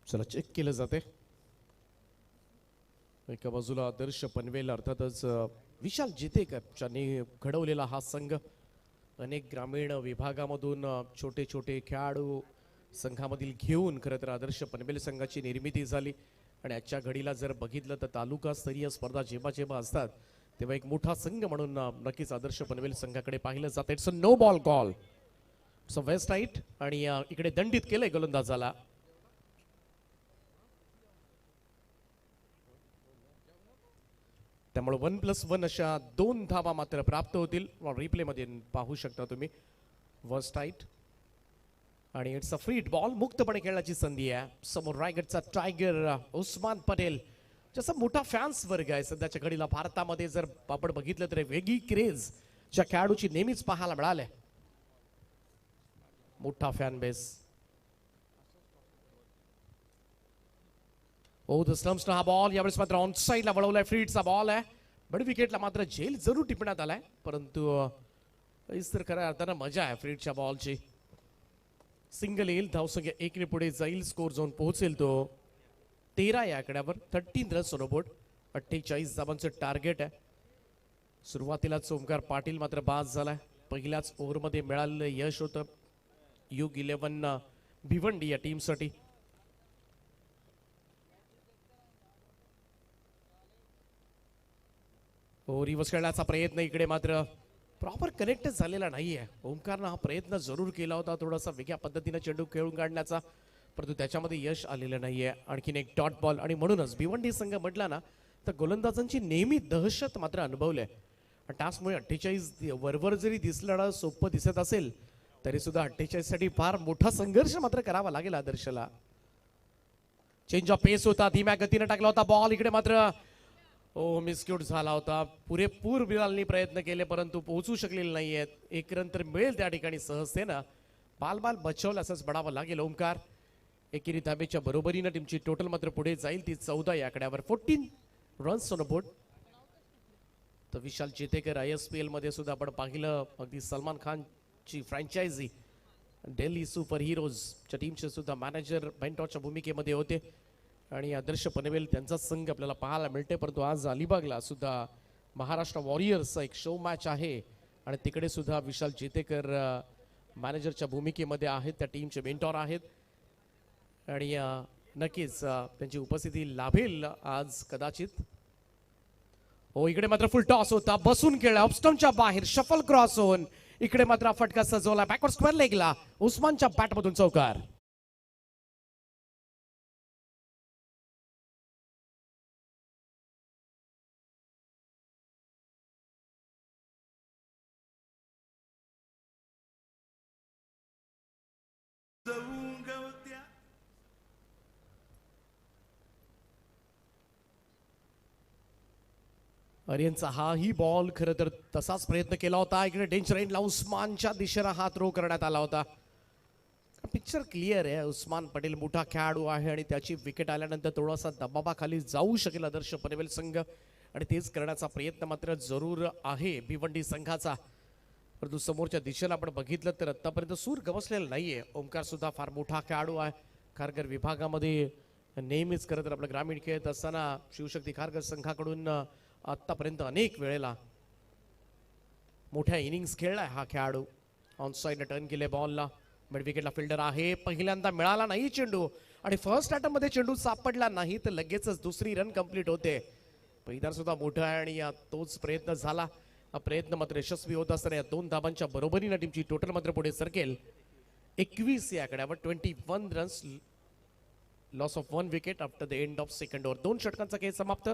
चला चेक केलं जाते. एका बाजूला आदर्श पनवेल अर्थातच विशाल जितेकर ज्यांनी घडवलेला हा संघ. अनेक ग्रामीण विभागामधून छोटे छोटे खेळाडू संघामधील घेऊन खरं तर आदर्श पनवेल संघाची निर्मिती झाली. आणि आजच्या घडीला जर बघितलं तर तालुकास्तरीय स्पर्धा जेव्हा जेव्हा असतात तेव्हा एक मोठा संघ म्हणून नक्कीच आदर्श पनवेल संघाकडे पाहिलं जातं. It's a no ball call. So waist right आणि इकडे दंडित केलंय गोलंदाजाला. त्यामुळे 1+1 अशा 2 धावा मात्र प्राप्त होतील. रिप्ले मध्ये पाहू शकता तुम्ही. फर्स्ट राईट आणि इट्स अ फ्री बॉल. मुक्तपणे खेळण्याची संधी आहे. समोर रायगडचा टायगर उस्मान पटेल जसा मोठा फॅन्स वर्ग आहे सध्याच्या घडीला भारतामध्ये. जर आपण बघितलं तर वेगळी क्रेज ज्या खेळाडूची नेहमीच पाहायला मिळाले. मोठा फॅन बेस. द स्टम्प्सना हा बॉल यावेळेस मात्र ऑन साईडला वळवलाय. फ्रीडचा बॉल आहे. बड विकेटला मात्र झेल जरूर टिपण्यात आलाय, परंतु तर खऱ्या अर्थानं मजा आहे फ्रीडच्या बॉलची. सिंगल येईल, धावसंख्या 1 ने पुढे जाईल. स्कोर झोन पोहोचेल तो 13 या आकड्यावर. 13 रन्स ऑन बोर्ड. 48 धावांचं टार्गेट आहे. सुरुवातीलाच ओमकार पाटील मात्र बाद झालाय. पहिल्याच ओव्हरमध्ये मिळालेलं यश होतं युग 11 भिवंडी या टीमसाठी. रिव्हर्स खेळण्याचा प्रयत्न इकडे मात्र प्रॉपर कनेक्ट झालेला नाहीये. ओमकारनं हा प्रयत्न जरूर केला होता थोडासा वेगळ्या पद्धतीने चेंडू खेळून काढण्याचा, परंतु त्याच्यामध्ये यश आलेलं नाहीये. आणखीन एक डॉट बॉल. आणि म्हणूनच भिवंडी संघ म्हटला ना तर गोलंदाजांची नेहमी दहशत मात्र अनुभवले. त्याचमुळे 48 वरवर जरी दिसलं सोपं दिसत असेल तरी सुद्धा 48 साठी फार मोठा संघर्ष मात्र करावा लागेल आदर्शला. चेंज ऑफ पेस होता, धीम्या गतीने टाकला होता बॉल. इकडे मात्र मिसक्यूट झाला होता. पुरेपूर बिलालनी प्रयत्न केले परंतु पोहोचू शकलेले नाहीयेत. 1 रन तर मिळेल त्या ठिकाणी सहजतेनं. बाल बचावलं असंच म्हणावं लागेल. ओमकार एकेरी धाबेच्या बरोबरीनं टीमची टोटल मात्र पुढे जाईल ती 14 या आकड्यावर. 14 रन्स ऑन बोर्ड. तर विशाल चेतेकर ISPL मध्ये सुद्धा आपण पाहिलं अगदी सलमान खानची फ्रँचायझी दिल्ली सुपर हिरोजच्या टीमचे सुद्धा मॅनेजर बेंटॉच्या भूमिकेमध्ये होते. आणि आदर्श पनवेल त्यांचा संघ आपल्याला पाहायला मिळते. परंतु आज अलिबागला सुद्धा महाराष्ट्र वॉरियर्सचा एक शो मॅच आहे आणि तिकडे सुद्धा विशाल चेतेकर मॅनेजरच्या भूमिकेमध्ये आहेत. त्या टीमचे मेंटॉर आहेत आणि नक्कीच त्यांची उपस्थिती लाभेल आज कदाचित. इकडे मात्र फुल टॉस होता, बसून खेळला ऑफस्टम्पच्या बाहेर. शफल क्रॉस होऊन इकडे मात्र फटका सजवला बॅकवर्ड स्क्वेअर लेगला. उस्मानच्या बॅटमधून चौकार. आर्यनचा हाही बॉल खरं तर तसाच प्रयत्न केला होता. इकडे डेंजर एंडला उस्मानच्या दिशेला हा थ्रो करण्यात आला होता. पिक्चर क्लिअर आहे. उस्मान पटेल मोठा खेळाडू आहे आणि त्याची विकेट आल्यानंतर थोडासा दबावाखाली जाऊ शकेल आदर्श पनवेल संघ आणि तेच करण्याचा प्रयत्न मात्र जरूर आहे भिवंडी संघाचा. परंतु समोरच्या दिशेला आपण बघितलं तर आतापर्यंत सूर गवसलेला नाहीये. ओमकार सुद्धा फार मोठा खेळाडू आहे. खारघर विभागामध्ये नेहमीच खरं तर आपलं ग्रामीण खेळत असताना शिवशक्ती खारघर संघाकडून आतापर्यंत अनेक वेळेला मोठ्या इनिंग्स खेळलाय हा खेळाडू. ऑन साइडने टर्न केले बॉलला. मिड विकेटला फिल्डर आहे. पहिल्यांदा मिळाला नाही चेंडू आणि फर्स्ट अटेम्प्ट मध्ये चेंडू सापडला नाही तर लगेचच दुसरी रन कंप्लीट होते. पहिदार सुद्धा मोठा आहे आणि तोच प्रयत्न झाला. हा प्रयत्न मात्र यशस्वी होत असताना या 2 धाबांच्या बरोबरीने टीमची टोटल मात्र पुढे सरकेल 21 या आकड्यावर. 21 runs, loss of 1 wicket after the end of second over. 2 षटकांचा खेळ समाप्त.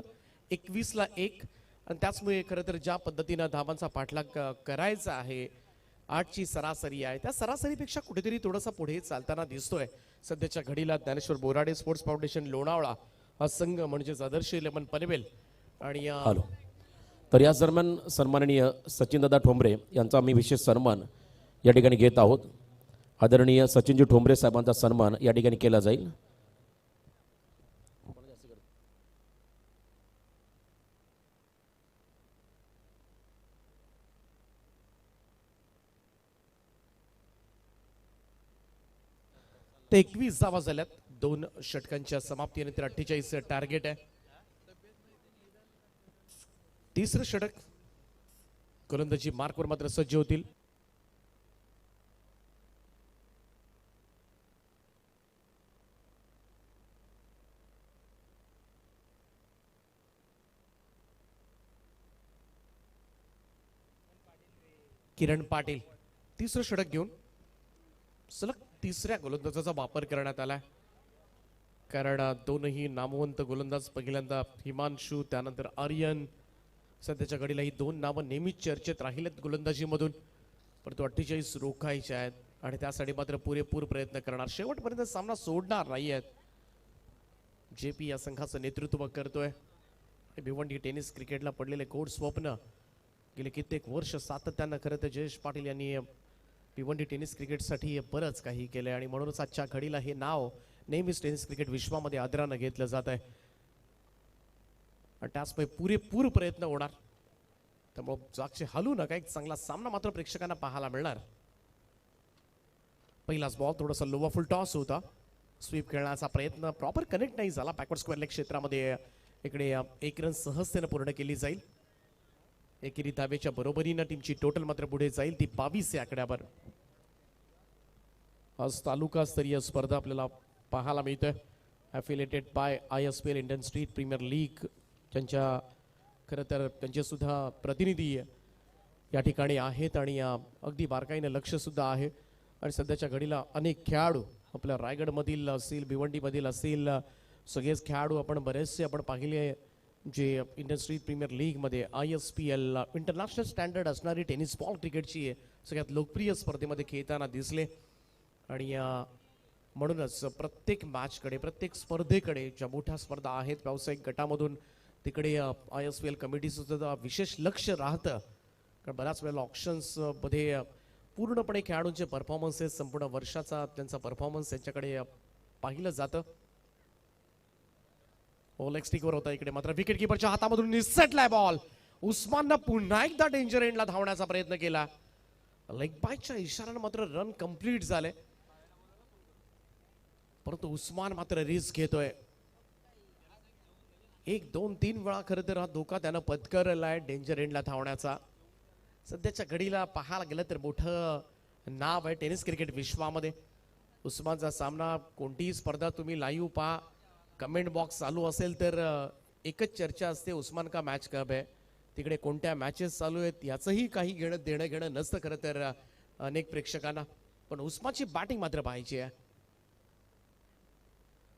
21ला 1 आणि त्याचमुळे खरं तर ज्या पद्धतीनं धाबांचा पाठलाग करायचा आहे, 8ची सरासरी आहे, त्या सरासरीपेक्षा कुठेतरी थोडासा पुढे चालताना दिसतोय सध्याच्या घडीला. ज्ञानेश्वर बोराडे स्पोर्ट्स फाउंडेशन लोणावळा हा संघ म्हणजेच आदर्श 11 पनवेल आणि हॅलो. तर याच दरम्यान सन्माननीय सचिनदादा ठोंबरे यांचा आम्ही विशेष सन्मान या ठिकाणी घेत आहोत. आदरणीय सचिनजी ठोंबरे साहेबांचा सन्मान या ठिकाणी केला जाईल. ते 21 धावा झाल्यात 2 षटकांच्या समाप्तीनंतर. 48 टार्गेट आहे. तिसरं षटक गोलंदाजी मार्कवर मात्र सज्ज होतील. किरण पाटील तिसरं षटक घेऊन सलग तिसऱ्या गोलंदाजाचा वापर करण्यात आलाय. कारण दोनही नामवंत गोलंदाज पहिल्यांदा हिमांशू त्यानंतर आर्यन, सध्याच्या घडीला ही 2 नावं नेहमीच चर्चेत राहिलेत गोलंदाजीमधून. परंतु 48 रोखायचे आहेत आणि त्यासाठी मात्र पुरेपूर प्रयत्न करणार. शेवटपर्यंत सामना सोडणार नाही आहेत. JP या संघाचं नेतृत्व करतोय. भिवंडी टेनिस क्रिकेटला पडलेले गोड स्वप्न गेले कित्येक वर्ष सातत्यानं खरं तर जयेश पाटील यांनी भिवंडी टेनिस क्रिकेटसाठी बरंच काही केलंय आणि म्हणूनच आजच्या घडीला हे नाव नेहमीच टेनिस क्रिकेट विश्वामध्ये आदरानं घेतलं जात आहे आणि त्याचमुळे पुरेपूर प्रयत्न होणार. त्यामुळे जागचे हलू नका. एक चांगला सामना मात्र प्रेक्षकांना पाहायला मिळणार. पहिलाच बॉल थोडासा लोवा फुल टॉस होता. स्वीप खेळण्याचा प्रयत्न प्रॉपर कनेक्ट नाही झाला. बॅकवर्ड स्क्वेअर लेग क्षेत्रामध्ये इकडे 1 रन सहजतेनं पूर्ण केली जाईल. एकेरी धावेच्या बरोबरीनं टीमची टोटल मात्र पुढे जाईल ती 22 या आकड्यावर. आज तालुकास्तरीय स्पर्धा आपल्याला पाहायला मिळते. Affiliated by ISPL Indian street premier league. ज्यांच्या खरं तर त्यांचे सुद्धा प्रतिनिधी या ठिकाणी आहेत आणि अगदी बारकाईनं लक्ष सुद्धा आहे. आणि सध्याच्या घडीला अनेक खेळाडू आपल्या रायगडमधील असतील, भिवंडीमधील असतील, सगळेच खेळाडू आपण बरेचसे आपण पाहिले जे इंडियन स्ट्रीट प्रीमियर लीगमध्ये ISPL इंटरनॅशनल स्टँडर्ड असणारी टेनिस बॉल क्रिकेटची सगळ्यात लोकप्रिय स्पर्धेमध्ये खेळताना दिसले. आणि म्हणूनच प्रत्येक मॅचकडे, प्रत्येक स्पर्धेकडे ज्या मोठ्या स्पर्धा आहेत व्यावसायिक गटामधून तिकडे ISPL कमिटीचं सुद्धा विशेष लक्ष राहतं. कारण बऱ्याच वेळेला ऑप्शन्समध्ये पूर्णपणे खेळाडूंचे परफॉर्मन्सेस, संपूर्ण वर्षाचा त्यांचा परफॉर्मन्स त्यांच्याकडे पाहिलं जातं. लेग स्टिकवर होता इकडे मात्र विकेट किपरच्या हातामधून निसटलाय बॉल. उस्माननं पुन्हा एकदा डेंजर एंडला धावण्याचा प्रयत्न केला. लेग बायच्या इशाऱ्यानं मात्र रन कंप्लीट झाले. परंतु उस्मान मात्र रिस्क घेतोय. 1, 2, 3 वेळा खरं तर हा धोका त्यानं पत्करलाय डेंजर एंडला धावण्याचा. सध्याच्या घडीला पाहायला गेलं तर मोठं नाव आहे टेनिस क्रिकेट विश्वामध्ये. उस्मानचा सामना कोणतीही स्पर्धा तुम्ही लाईव्ह पहा, कमेंट बॉक्स चालू असेल तर एकच चर्चा असते, उस्मान का मॅच कब है. तिकडे कोणत्या मॅचेस चालू आहेत याचंही काही देणं घेणं नसतं खरं तर अनेक प्रेक्षकांना. पण उस्मानची बॅटिंग मात्र पाहायची आहे.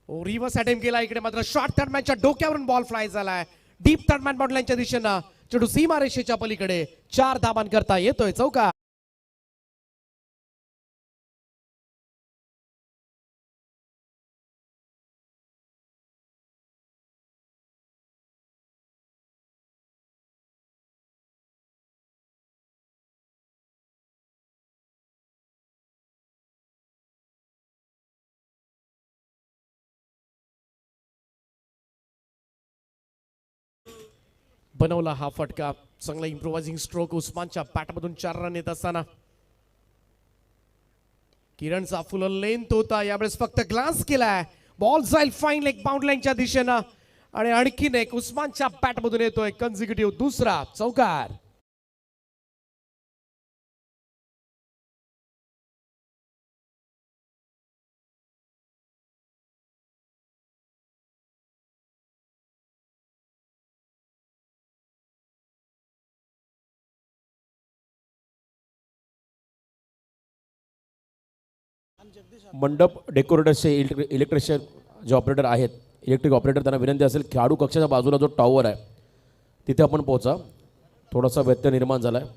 रिव्हर्स अटेम्प्ट केला इकडे मात्र शॉर्ट थर्डमॅनच्या डोक्यावरून बॉल फ्लाय झालाय. डीप थर्डमॅन बॉटलाईनच्या दिशेनं चेंडू सीमारेषेच्या पलीकडे 4 धाबांकरता येतोय चौका. बनवला हा फटका. चांगला इम्प्रोवायझिंग स्ट्रोक उस्मानच्या बॅटमधून 4 रन येत असताना किरणचा फुल लेंथ होता, यावेळेस फक्त ग्लास केलाय. बॉल जाईल फाईन लेग बाउंड लाईनच्या दिशेनं आणि आणखीन एक उस्मानच्या बॅटमधून येतोय कन्झिक्युटिव्ह दुसरा चौकार. मंडप डेकोरेटर्सचे इलेक्ट्रिशियन जे ऑपरेटर आहेत, इलेक्ट्रिक ऑपरेटर, त्यांना विनंती असेल खेळाडू कक्षाच्या बाजूला जो टॉवर आहे तिथे आपण पोहोचा. थोडासा व्यत्यय निर्माण झाला आहे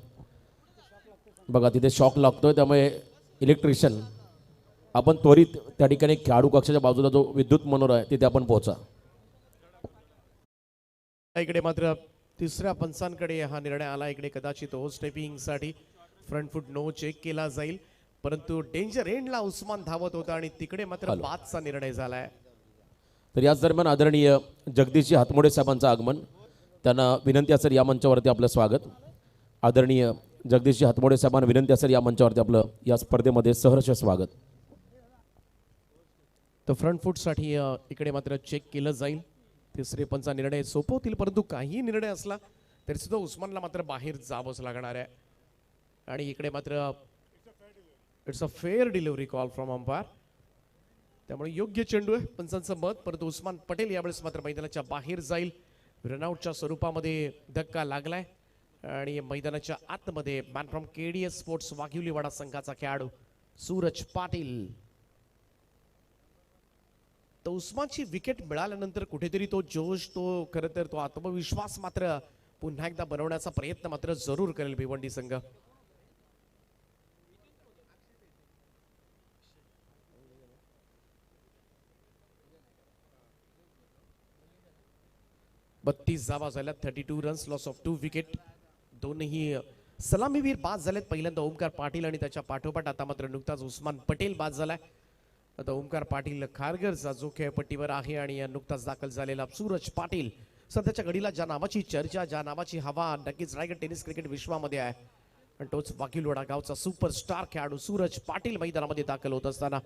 बघा, तिथे शॉक लागतोय, त्यामुळे इलेक्ट्रिशियन आपण त्वरित त्या ठिकाणी खेळाडू कक्षाच्या बाजूला जो विद्युत मनोरा आहे तिथे आपण पोहोचा. इकडे मात्र तिसऱ्या पंचांकडे हा निर्णय आला. इकडे कदाचित हो स्टेपिंगसाठी फ्रंट फूट नो चेक केला जाईल, परंतु डेंजर एंडला उस्मान धावत होता आणि तिकडे मात्र बादचा निर्णय झालाय. तर याच दरम्यान आदरणीय जगदीशजी हातमोडे साहेबांचं आगमन, त्यांना विनंती असेल या मंचावरती आपलं स्वागत. आदरणीय जगदीशजी हातमोडे साहेबांना विनंती असेल या मंचावरती आपलं या स्पर्धेमध्ये सहर्ष स्वागत. तर फ्रंट फूटसाठी इकडे मात्र चेक केलं जाईल. तिसरे पंचा निर्णय सोपवतील, परंतु काही निर्णय असला तरी सुद्धा उस्मानला मात्र बाहेर जावंच लागणार आहे. आणि इकडे मात्र it's a fair delivery call from umpire, त्यामुळे योग्य चेंडू आहे पंचांचं मत. परंतु उस्मान पटेल यावेळेस मात्र मैदानाच्या बाहेर जाईल. रनआउटच्या स्वरूपामध्ये धक्का लागलाय आणि मैदानाच्या आतमध्ये मॅन फ्रॉम केडीएस स्पोर्ट्स वाघिवलीवाडा संघाचा खेळाडू सूरज पाटील. तर उस्मानची विकेट मिळाल्यानंतर कुठेतरी तो जोश, तो खरं तर तो आत्मविश्वास मात्र पुन्हा एकदा बनवण्याचा प्रयत्न मात्र जरूर करेल भिवंडी संघ. बत्तीस धावा झाल्या, 32 रन्स, लॉस ऑफ 2 विकेट. दोनही सलामीवीर बाद झालेत. पहिल्यांदा ओमकार पाटील आणि त्याच्या पाठोपाठ आता मात्र नुकताच उस्मान पटेल बाद झालाय. आता ओमकार पाटील खारघरचा जो खेळपट्टीवर आहे आणि नुकताच दाखल झालेला सूरज पाटील. सध्याच्या घडीला ज्या नावाची चर्चा, ज्या नावाची हवा नक्कीच रायगड टेनिस क्रिकेट विश्वामध्ये आहे, आणि तोच वाघिलवाडा गावचा सुपरस्टार खेळाडू सूरज पाटील मैदानामध्ये दाखल होत असताना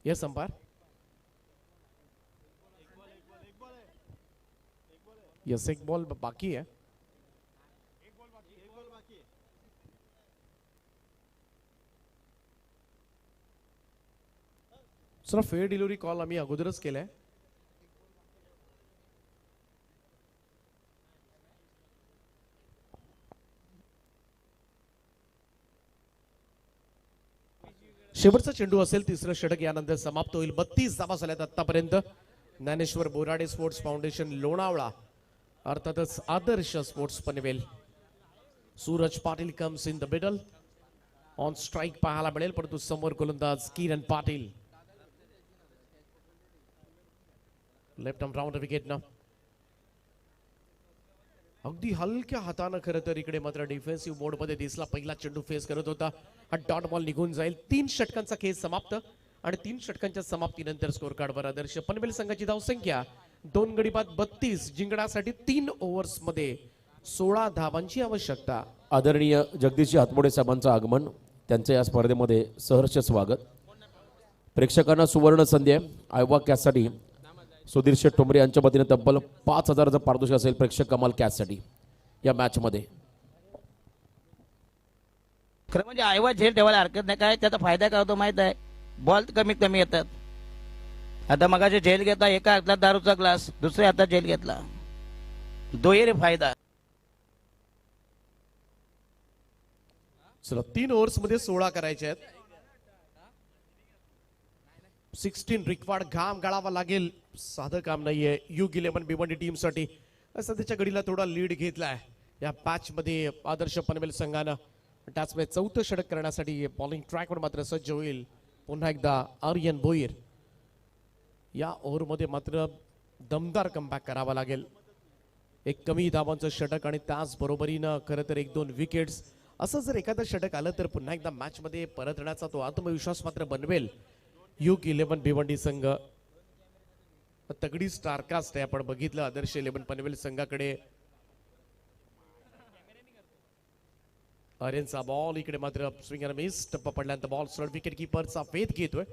यस अंपायर, यस एक बॉल बाकी आहे. सर फेअर डिलिव्हरी कॉल आम्ही अगोदरच केलाय. शेवटचा चेंडू असेल, तिसरं षटक यानंतर समाप्त होईल. 32 धावा झाल्यात आतापर्यंत. ज्ञानेश्वर बोराडे स्पोर्ट्स फाउंडेशन लोणावळा, अर्थातच Adarsh sports Panvel. Suraj Patil comes in the middle. On strike पाहायला मिळेल, परंतु समोर गोलंदाज Kiran Patil. Left arm round wicket ना, अगदी हलक्या हातानं खरं तर इकडे मात्र डिफेन्सिव्ह मोड मध्ये दिसला. पहिला चेंडू फेस करत होता, हा डॉट बॉल निघून जाईल. 3 षटकांचा खेळ समाप्त आणि 3 षटकांच्या समाप्तीनंतर स्कोर कार्डवर आदर्श पनवेल संघाची धावसंख्या 2 गडी बाद 32. जिंकण्यासाठी 3 ओव्हर्स मध्ये 16 धावांची आवश्यकता. आदरणीय जगदीशजी हातमोडे साहेबांचं आगमन, त्यांचं या स्पर्धेमध्ये सहर्ष स्वागत. प्रेक्षकांना सुवर्ण संधी आहे. आयवा कॅचसाठी सुधीर शेठ ठोंबरे यांच्या वतीने तब्बल 5,000चं पारितोषिक असेल प्रेक्षक कमाल कॅचसाठी या मॅच मध्ये. खरं म्हणजे आयवा झेल ठेवायला हरकत नाही. काय त्याचा फायदा काय होतो माहित आहे, बॉल कमीत कमी येतात. आता मगाचे झेल घेतला, एका हातात दारूचा ग्लास, दुसऱ्या हातात झेल घेतला, दोहेरी फायदा. चला 3 ओव्हर्स मध्ये 16 करायचे आहेत. 16 रिक्वायर्ड. घाम गाळावा लागेल, साधं काम नाहीये युग 11 भिवंडी टीम साठी. सध्याच्या घडीला थोडा लीड घेतलाय या मॅच मध्ये आदर्श पनवेल संघानं. त्याचवेळी 4थं षटक करण्यासाठी बॉलिंग ट्रॅकवर मात्र सज्ज होईल पुन्हा एकदा आर्यन भोईर. या ओव्हरमध्ये मात्र दमदार कमबॅक करावा लागेल. एक कमी धावांचं षटक आणि त्याच बरोबरीनं खरं तर 1-2 विकेट्स, असं जर एखादं षटक आलं तर पुन्हा एकदा मॅच मध्ये परत येण्याचा तो आत्मविश्वास मात्र बनवेल युग 11 भिवंडी संघ. तगडी स्टारकास्ट आहे. आपण बघितलं आदर्श 11 पनवेल संघाकडे आर्यनचा बॉल इकडे मात्र स्विंग अँड मिस. टप्पा पडल्यानंतर बॉल सरळ विकेट कीपरचा वेध घेतोय.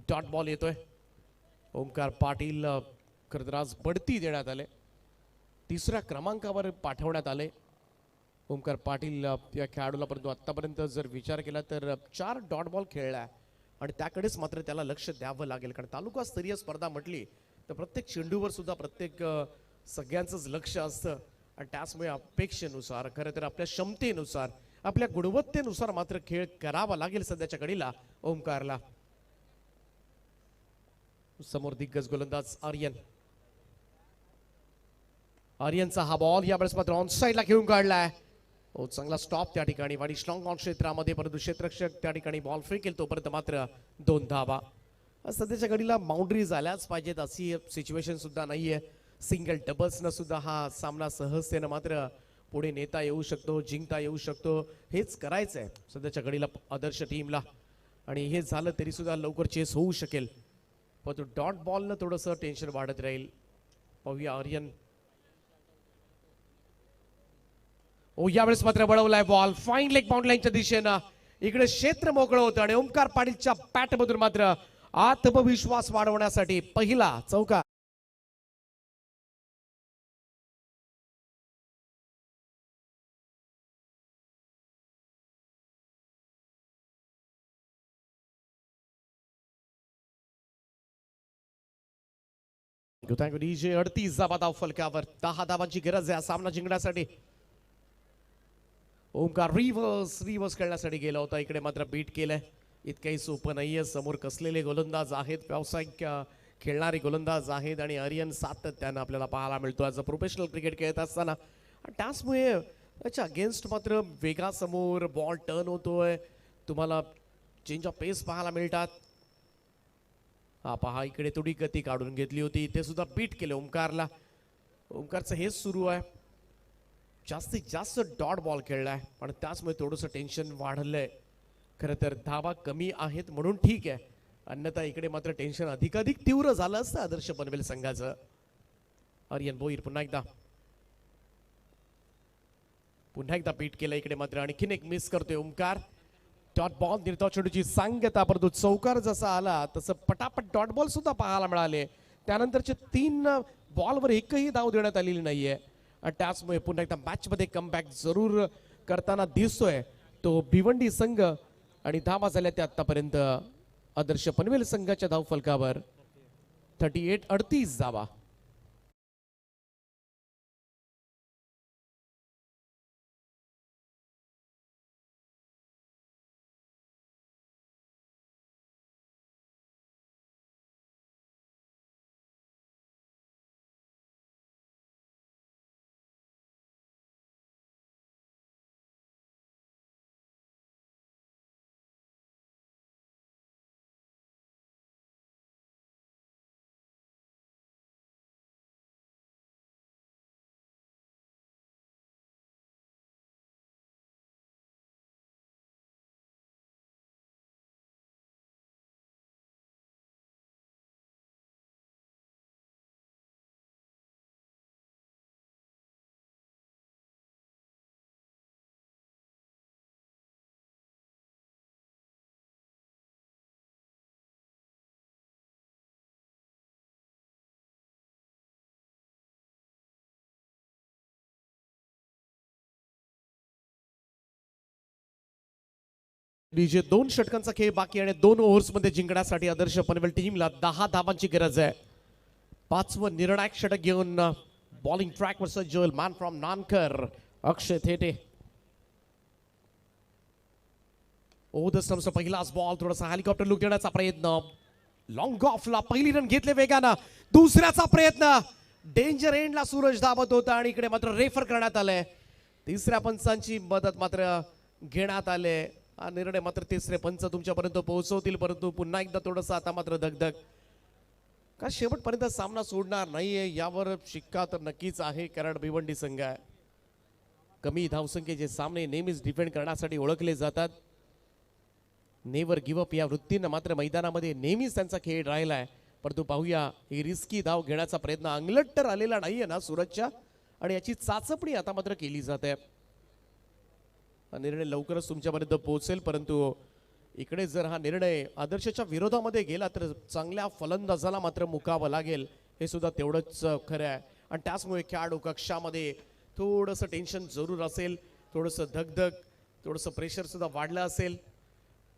डॉट बॉल येतोय. ओमकार पाटील खरंच बढती देण्यात आले. 3ऱ्या क्रमांकावर पाठवण्यात आले ओमकार पाटील या खेळाडूला. परंतु आतापर्यंत जर विचार केला तर 4 डॉट बॉल खेळला आणि त्याकडेच मात्र त्याला लक्ष द्यावं लागेल. कारण तालुका स्तरीय स्पर्धा म्हटली तर प्रत्येक चेंडूवर सुद्धा प्रत्येक सगळ्यांचंच लक्ष असतं आणि त्याचमुळे अपेक्षेनुसार खरं तर आपल्या क्षमतेनुसार आपल्या गुणवत्तेनुसार मात्र खेळ करावा लागेल सध्याच्या घडीला ओमकारला. समोर दिग्गज गोलंदाज आर्यनचा हा बॉल यावेळेस मात्र ऑन साईडला घेऊन काढलाय. चांगला स्टॉप त्या ठिकाणी आणि स्ट्रॉंग ऑन क्षेत्रामध्ये, परंतु क्षेत्ररक्षक त्या ठिकाणी बॉल फेकेल तोपर्यंत मात्र 2 धावा. सध्याच्या घडीला बाउंड्रीज आल्याच पाहिजेत अशी सिच्युएशन सुद्धा नाहीये. सिंगल डबल्सनं सुद्धा हा सामना सहजतेनं मात्र पुढे नेता येऊ शकतो, जिंकता येऊ शकतो. हेच करायचंय सध्याच्या घडीला आदर्श टीमला आणि हे झालं तरी सुद्धा लवकर चेस होऊ शकेल. परंतु डॉट बॉलनं थोडंसं टेन्शन वाढत राहील. पाहूया आर्यन. यावेळेस मात्र वळवलाय बॉल फाईन लेग बाउंड लाईनच्या दिशेनं. इकडे क्षेत्र मोकळं होतं आणि ओमकार पाटीलच्या बॅटमधून मात्र आत्मविश्वास वाढवण्यासाठी पहिला चौकार. Thank you DJ. 38 धावा धाव फलकावर. 10 धावांची गरज आहे सामना जिंकण्यासाठी. ओमकार रिव्हर्स खेळण्यासाठी गेला होता. इकडे मात्र बीट केलंय. इतकंही सोपं नाहीये. समोर कसलेले गोलंदाज आहेत, व्यावसायिक खेळणारे गोलंदाज आहेत आणि आर्यन सातत्यानं आपल्याला पाहायला मिळतो ॲज अ प्रोफेशनल क्रिकेट खेळत असताना. त्याचमुळे त्याच्या अगेन्स्ट मात्र वेगासमोर बॉल टर्न होतोय. तुम्हाला चेंज ऑफ पेस पाहायला मिळतात. हा पहा इकडे थोडी गती काढून घेतली होती. इथे सुद्धा बीट केले ओमकारला. ओमकारचं हेच सुरू आहे. जास्तीत जास्त डॉट बॉल खेळलाय पण त्याचमुळे थोडंसं टेन्शन वाढलंय. खरं तर धावा कमी आहेत म्हणून ठीक आहे, अन्यथा इकडे मात्र टेन्शन अधिकाधिक तीव्र झालं असतं आदर्श पनवेल संघाचं. आर्यन भोईर पुन्हा एकदा बीट केलं. इकडे मात्र आणखीन एक मिस करतोय ओमकार. डॉट बॉल निर्धाव चेंडूची सांगता, परंतु चौकार जसा आला तसं पटापट डॉट बॉल सुद्धा पाहायला मिळाले. त्यानंतरचे 3 बॉलवर एकही धाव देण्यात आलेली नाहीये. त्याचमुळे पुन्हा एकदा मॅच मध्ये कमबॅक जरूर करताना दिसतोय तो भिवंडी संघ आणि धावा झाल्या त्या आतापर्यंत आदर्श पनवेल संघाच्या धाव फलकावर 38 धावा. डीजे 2 षटकांचा खेळ बाकी आणि 2 ओव्हर्स मध्ये जिंकण्यासाठी आदर्श पनवेल टीमला 10 धावांची गरज आहे. 5वं निर्णायक षटक घेऊन बॉलिंग ट्रॅक वर सज्ज मॅन फ्रॉम नानकर अक्षय थेटे. द स्टम्पचा पहिलाच बॉल, थोडासा हेलिकॉप्टर लुक देण्याचा प्रयत्न. लॉंग ऑफला पहिली रन घेतले वेगानं. दुसऱ्याचा प्रयत्न डेंजर एंडला सूरज धावत होता आणि इकडे मात्र रेफर करण्यात आलंय. 3ऱ्या पंचांची मदत मात्र घेण्यात आले. हा निर्णय मात्र 3रे पंच तुमच्यापर्यंत पोहोचवतील, परंतु पुन्हा एकदा थोडंसं आता मात्र दगदग. का शेवटपर्यंत सामना सोडणार नाहीये यावर शिक्का तर नक्कीच आहे, कारण भिवंडी संघ आहे. कमी धावसंख्येचे सामने नेहमीच डिफेंड करण्यासाठी ओळखले जातात. नेव्हर गिव्ह अप या वृत्तीनं मात्र मैदानामध्ये नेहमीच त्यांचा खेळ राहिलाय, परंतु पाहूया ही रिस्की धाव घेण्याचा प्रयत्न अंगलट तर आलेला नाहीये ना सूरजच्या, आणि याची चाचपणी आता मात्र केली जाते. हा निर्णय लवकरच तुमच्यापर्यंत पोहोचेल, परंतु इकडे जर हा निर्णय आदर्शच्या विरोधामध्ये गेला तर चांगल्या फलंदाजाला मात्र मुकावं लागेल, हे सुद्धा तेवढंच खरं आहे. आणि त्याचमुळे खेळाडू कक्षामध्ये थोडंसं टेन्शन जरूर असेल, थोडंसं धगधग, थोडंसं प्रेशर सुद्धा वाढलं असेल,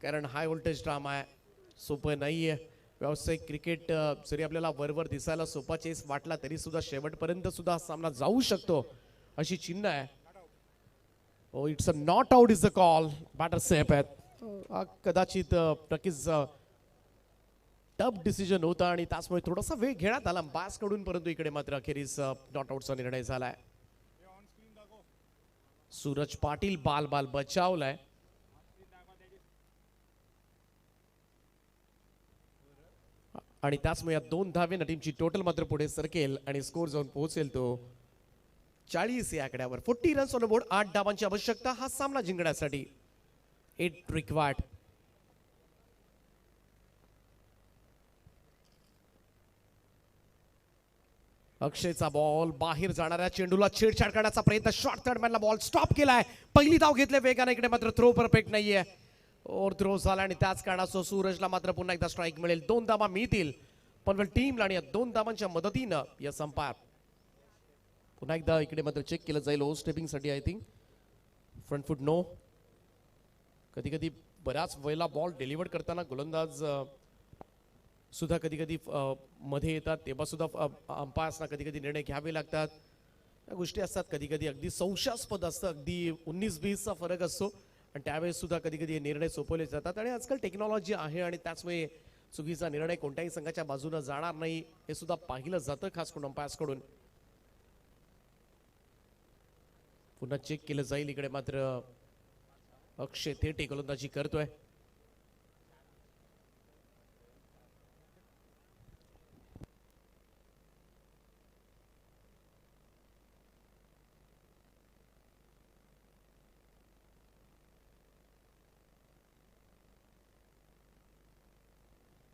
कारण हाय व्होल्टेज ड्रामा आहे, सोपं नाही आहे. व्यावसायिक क्रिकेट जरी आपल्याला वरवर दिसायला सोपा चेस वाटला तरी सुद्धा शेवटपर्यंत सुद्धा हा सामना जाऊ शकतो अशी चिन्ह आहे. Oh it's a not out is the call, batter safe आहेत. कदाचित नक्कीच टफ डिसिजन होता आणि त्याचमुळे थोडासा वेळ घेण्यात आला बास कडून, परंतु इकडे मात्र अखेरीस नॉट आउटचा निर्णय झालाय. सूरज पाटील बाल बचावलाय. आणि त्याचमुळे या 2 धावेनं टीमची टोटल मात्र पुढे सरकेल आणि स्कोर जाऊन पोहोचेल तो 40 या आकड्यावर. 40 रन्स ऑन बोर्ड, 8 धावांची आवश्यकता हा सामना जिंकण्यासाठी. 8 रिक्वायर्ड. अक्षयचा बॉल बाहेर जाणाऱ्या चेंडूला छेडछाड करण्याचा प्रयत्न, शॉर्ट थर्ड मॅनला बॉल स्टॉप केलाय. पहिली धाव घेतले वेगाने, इकडे मात्र थ्रो परफेक्ट नाहीये, ओव्हर थ्रो झाला आणि त्याच कारणास्तव सूरजला मात्र पुन्हा एकदा स्ट्राईक मिळेल. 2 धावा मिळतील पनवेल टीमला आणि या 2 धावांच्या मदतीनं या संपात पुन्हा एकदा इकडे मात्र चेक केलं जाईल ओ स्टेपिंग साठी. I think front foot no. कधी कधी बऱ्याच वेळेला बॉल डिलिव्हर करताना गोलंदाज सुद्धा कधी कधी मध्ये येतात, तेव्हा सुद्धा अंपायर्सना कधी कधी निर्णय घ्यावे लागतात. या गोष्टी असतात, कधी कधी अगदी संशयास्पद असतं, अगदी 19-20चा फरक असतो आणि त्यावेळेस सुद्धा कधी कधी हे निर्णय सोपवले जातात. आणि आजकाल टेक्नॉलॉजी आहे आणि त्याचमुळे चुकीचा निर्णय कोणत्याही संघाच्या बाजूने जाणार नाही हे सुद्धा पाहिलं जातं खास करून अंपायर्स कडून. पुन्हा चेक केलं जाईल. इकडे मात्र अक्षय थेट गोलंदाजी करतोय.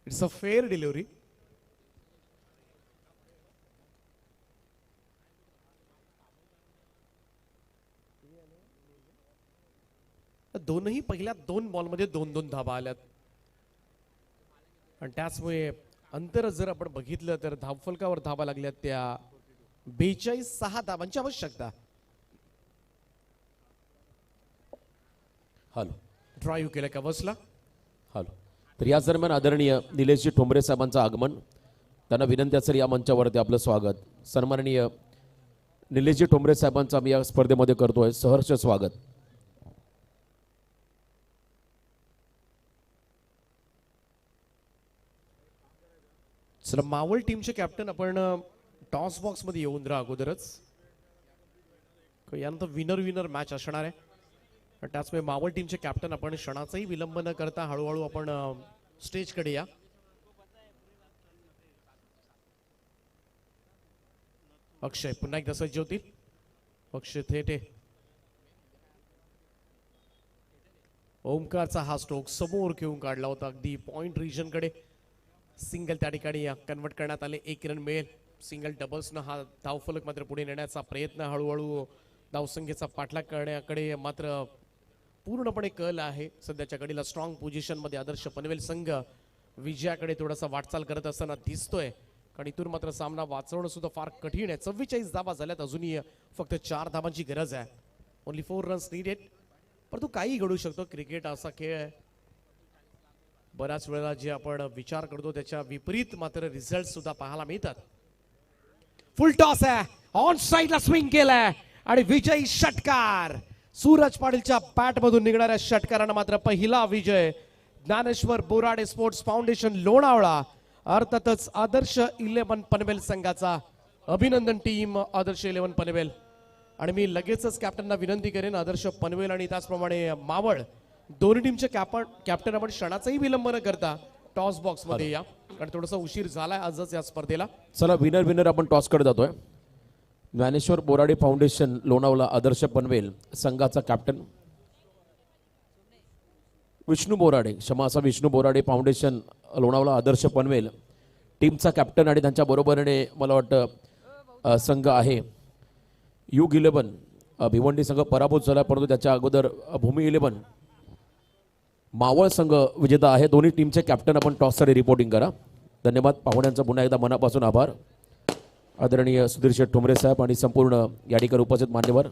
It's a fair delivery. दोनही पहिल्या 2 बॉलमध्ये 2-2 धावा आल्यात आणि त्याचमुळे अंतर जर आपण बघितलं तर धावफलकावर धावा लागल्यात त्या 42-6 धावांची आवश्यकता. हॅलो ड्राईव्ह केलं कवसला. हॅलो. तर याच दरम्यान आदरणीय निलेशजी ठोंबरे साहेबांचं आगमन, त्यांना विनंती असेल या मंचावरती आपलं स्वागत. सन्माननीय निलेशजी ठोंबरे साहेबांचं आम्ही या स्पर्धेमध्ये करतोय सहर्ष स्वागत. चला मावळ टीमचे कॅप्टन आपण टॉस बॉक्स मध्ये येऊन राहा अगोदरच, यानंतर विनर मॅच असणार आहे. त्याचमुळे मावळ टीमचे कॅप्टन आपण क्षणाचाही विलंब न करता हळूहळू आपण स्टेजकडे या. अक्षय पुन्हा एकदा सज्ज होतील. अक्षय थेटे. ओमकारचा हा स्ट्रोक समोर घेऊन काढला होता अगदी पॉइंट रिजन कडे. सिंगल त्या ठिकाणी कन्वर्ट करण्यात आले. 1 रन मिळेल. सिंगल डबल्सनं हा धावफलक मात्र पुढे नेण्याचा प्रयत्न, हळूहळू धावसंख्येचा पाठलाग करण्याकडे मात्र पूर्णपणे कल आहे. सध्याच्या घडीला स्ट्रॉंग पोझिशन मध्ये आदर्श पनवेल संघ विजयाकडे थोडासा वाटचाल करत असताना दिसतोय, कारण इथून मात्र सामना वाचवणं सुद्धा फार कठीण आहे. 44 धावा झाल्यात, अजूनही फक्त 4 धावांची गरज आहे. Only 4 runs needed. परंतु काही घडू शकतो. क्रिकेट असा खेळ आहे, बऱ्याच वेळेला जे आपण विचार करतो त्याच्या विपरीत मात्र रिझल्ट सुद्धा पाहायला मिळतात. फुल टॉस आहे, ऑन साइडला स्विंग केलाय आणि विजयी षटकार. सूरज पाटीलच्या बॅट मधून निघणाऱ्या षटकारानं मात्र पहिला विजय ज्ञानेश्वर बोराडे स्पोर्ट्स फाउंडेशन लोणावळा, अर्थातच आदर्श 11 पनवेल संघाचा. अभिनंदन टीम आदर्श 11 पनवेल. आणि मी लगेचच कॅप्टनना विनंती करेन, आदर्श पनवेल आणि त्याचप्रमाणे मावळ दोन्ही टीमचे कॅप्टन आपण क्षणाचाही विलंब न करता टॉस बॉक्स मध्ये या, कारण थोडासा उशीर झालाय आजच या स्पर्धेला. चला विनर आपण टॉस कडे जातोय. ज्ञानेश्वर बोराडे फाउंडेशन लोणावळा आदर्श पनवेल संघाचा कॅप्टन विष्णू बोराडे, क्षमा असा विष्णू बोराडे फाउंडेशन लोणावळा आदर्श पनवेल टीमचा कॅप्टन आणि त्यांच्या बरोबरीने मला वाटतं संघ आहे युग 11 भिवंडी संघ पराभूत झाला, परंतु त्याच्या अगोदर भूमी 11 मावळ संघ विजेता आहे. दोन्ही टीमचे कॅप्टन आपण टॉससाठी रिपोर्टिंग करा. धन्यवाद. पाहुण्यांचा पुन्हा एकदा मनापासून आभार. आदरणीय सुधीर शेठ ठोंबरे साहेब आणि संपूर्ण या ठिकाणी उपस्थित मान्यवर.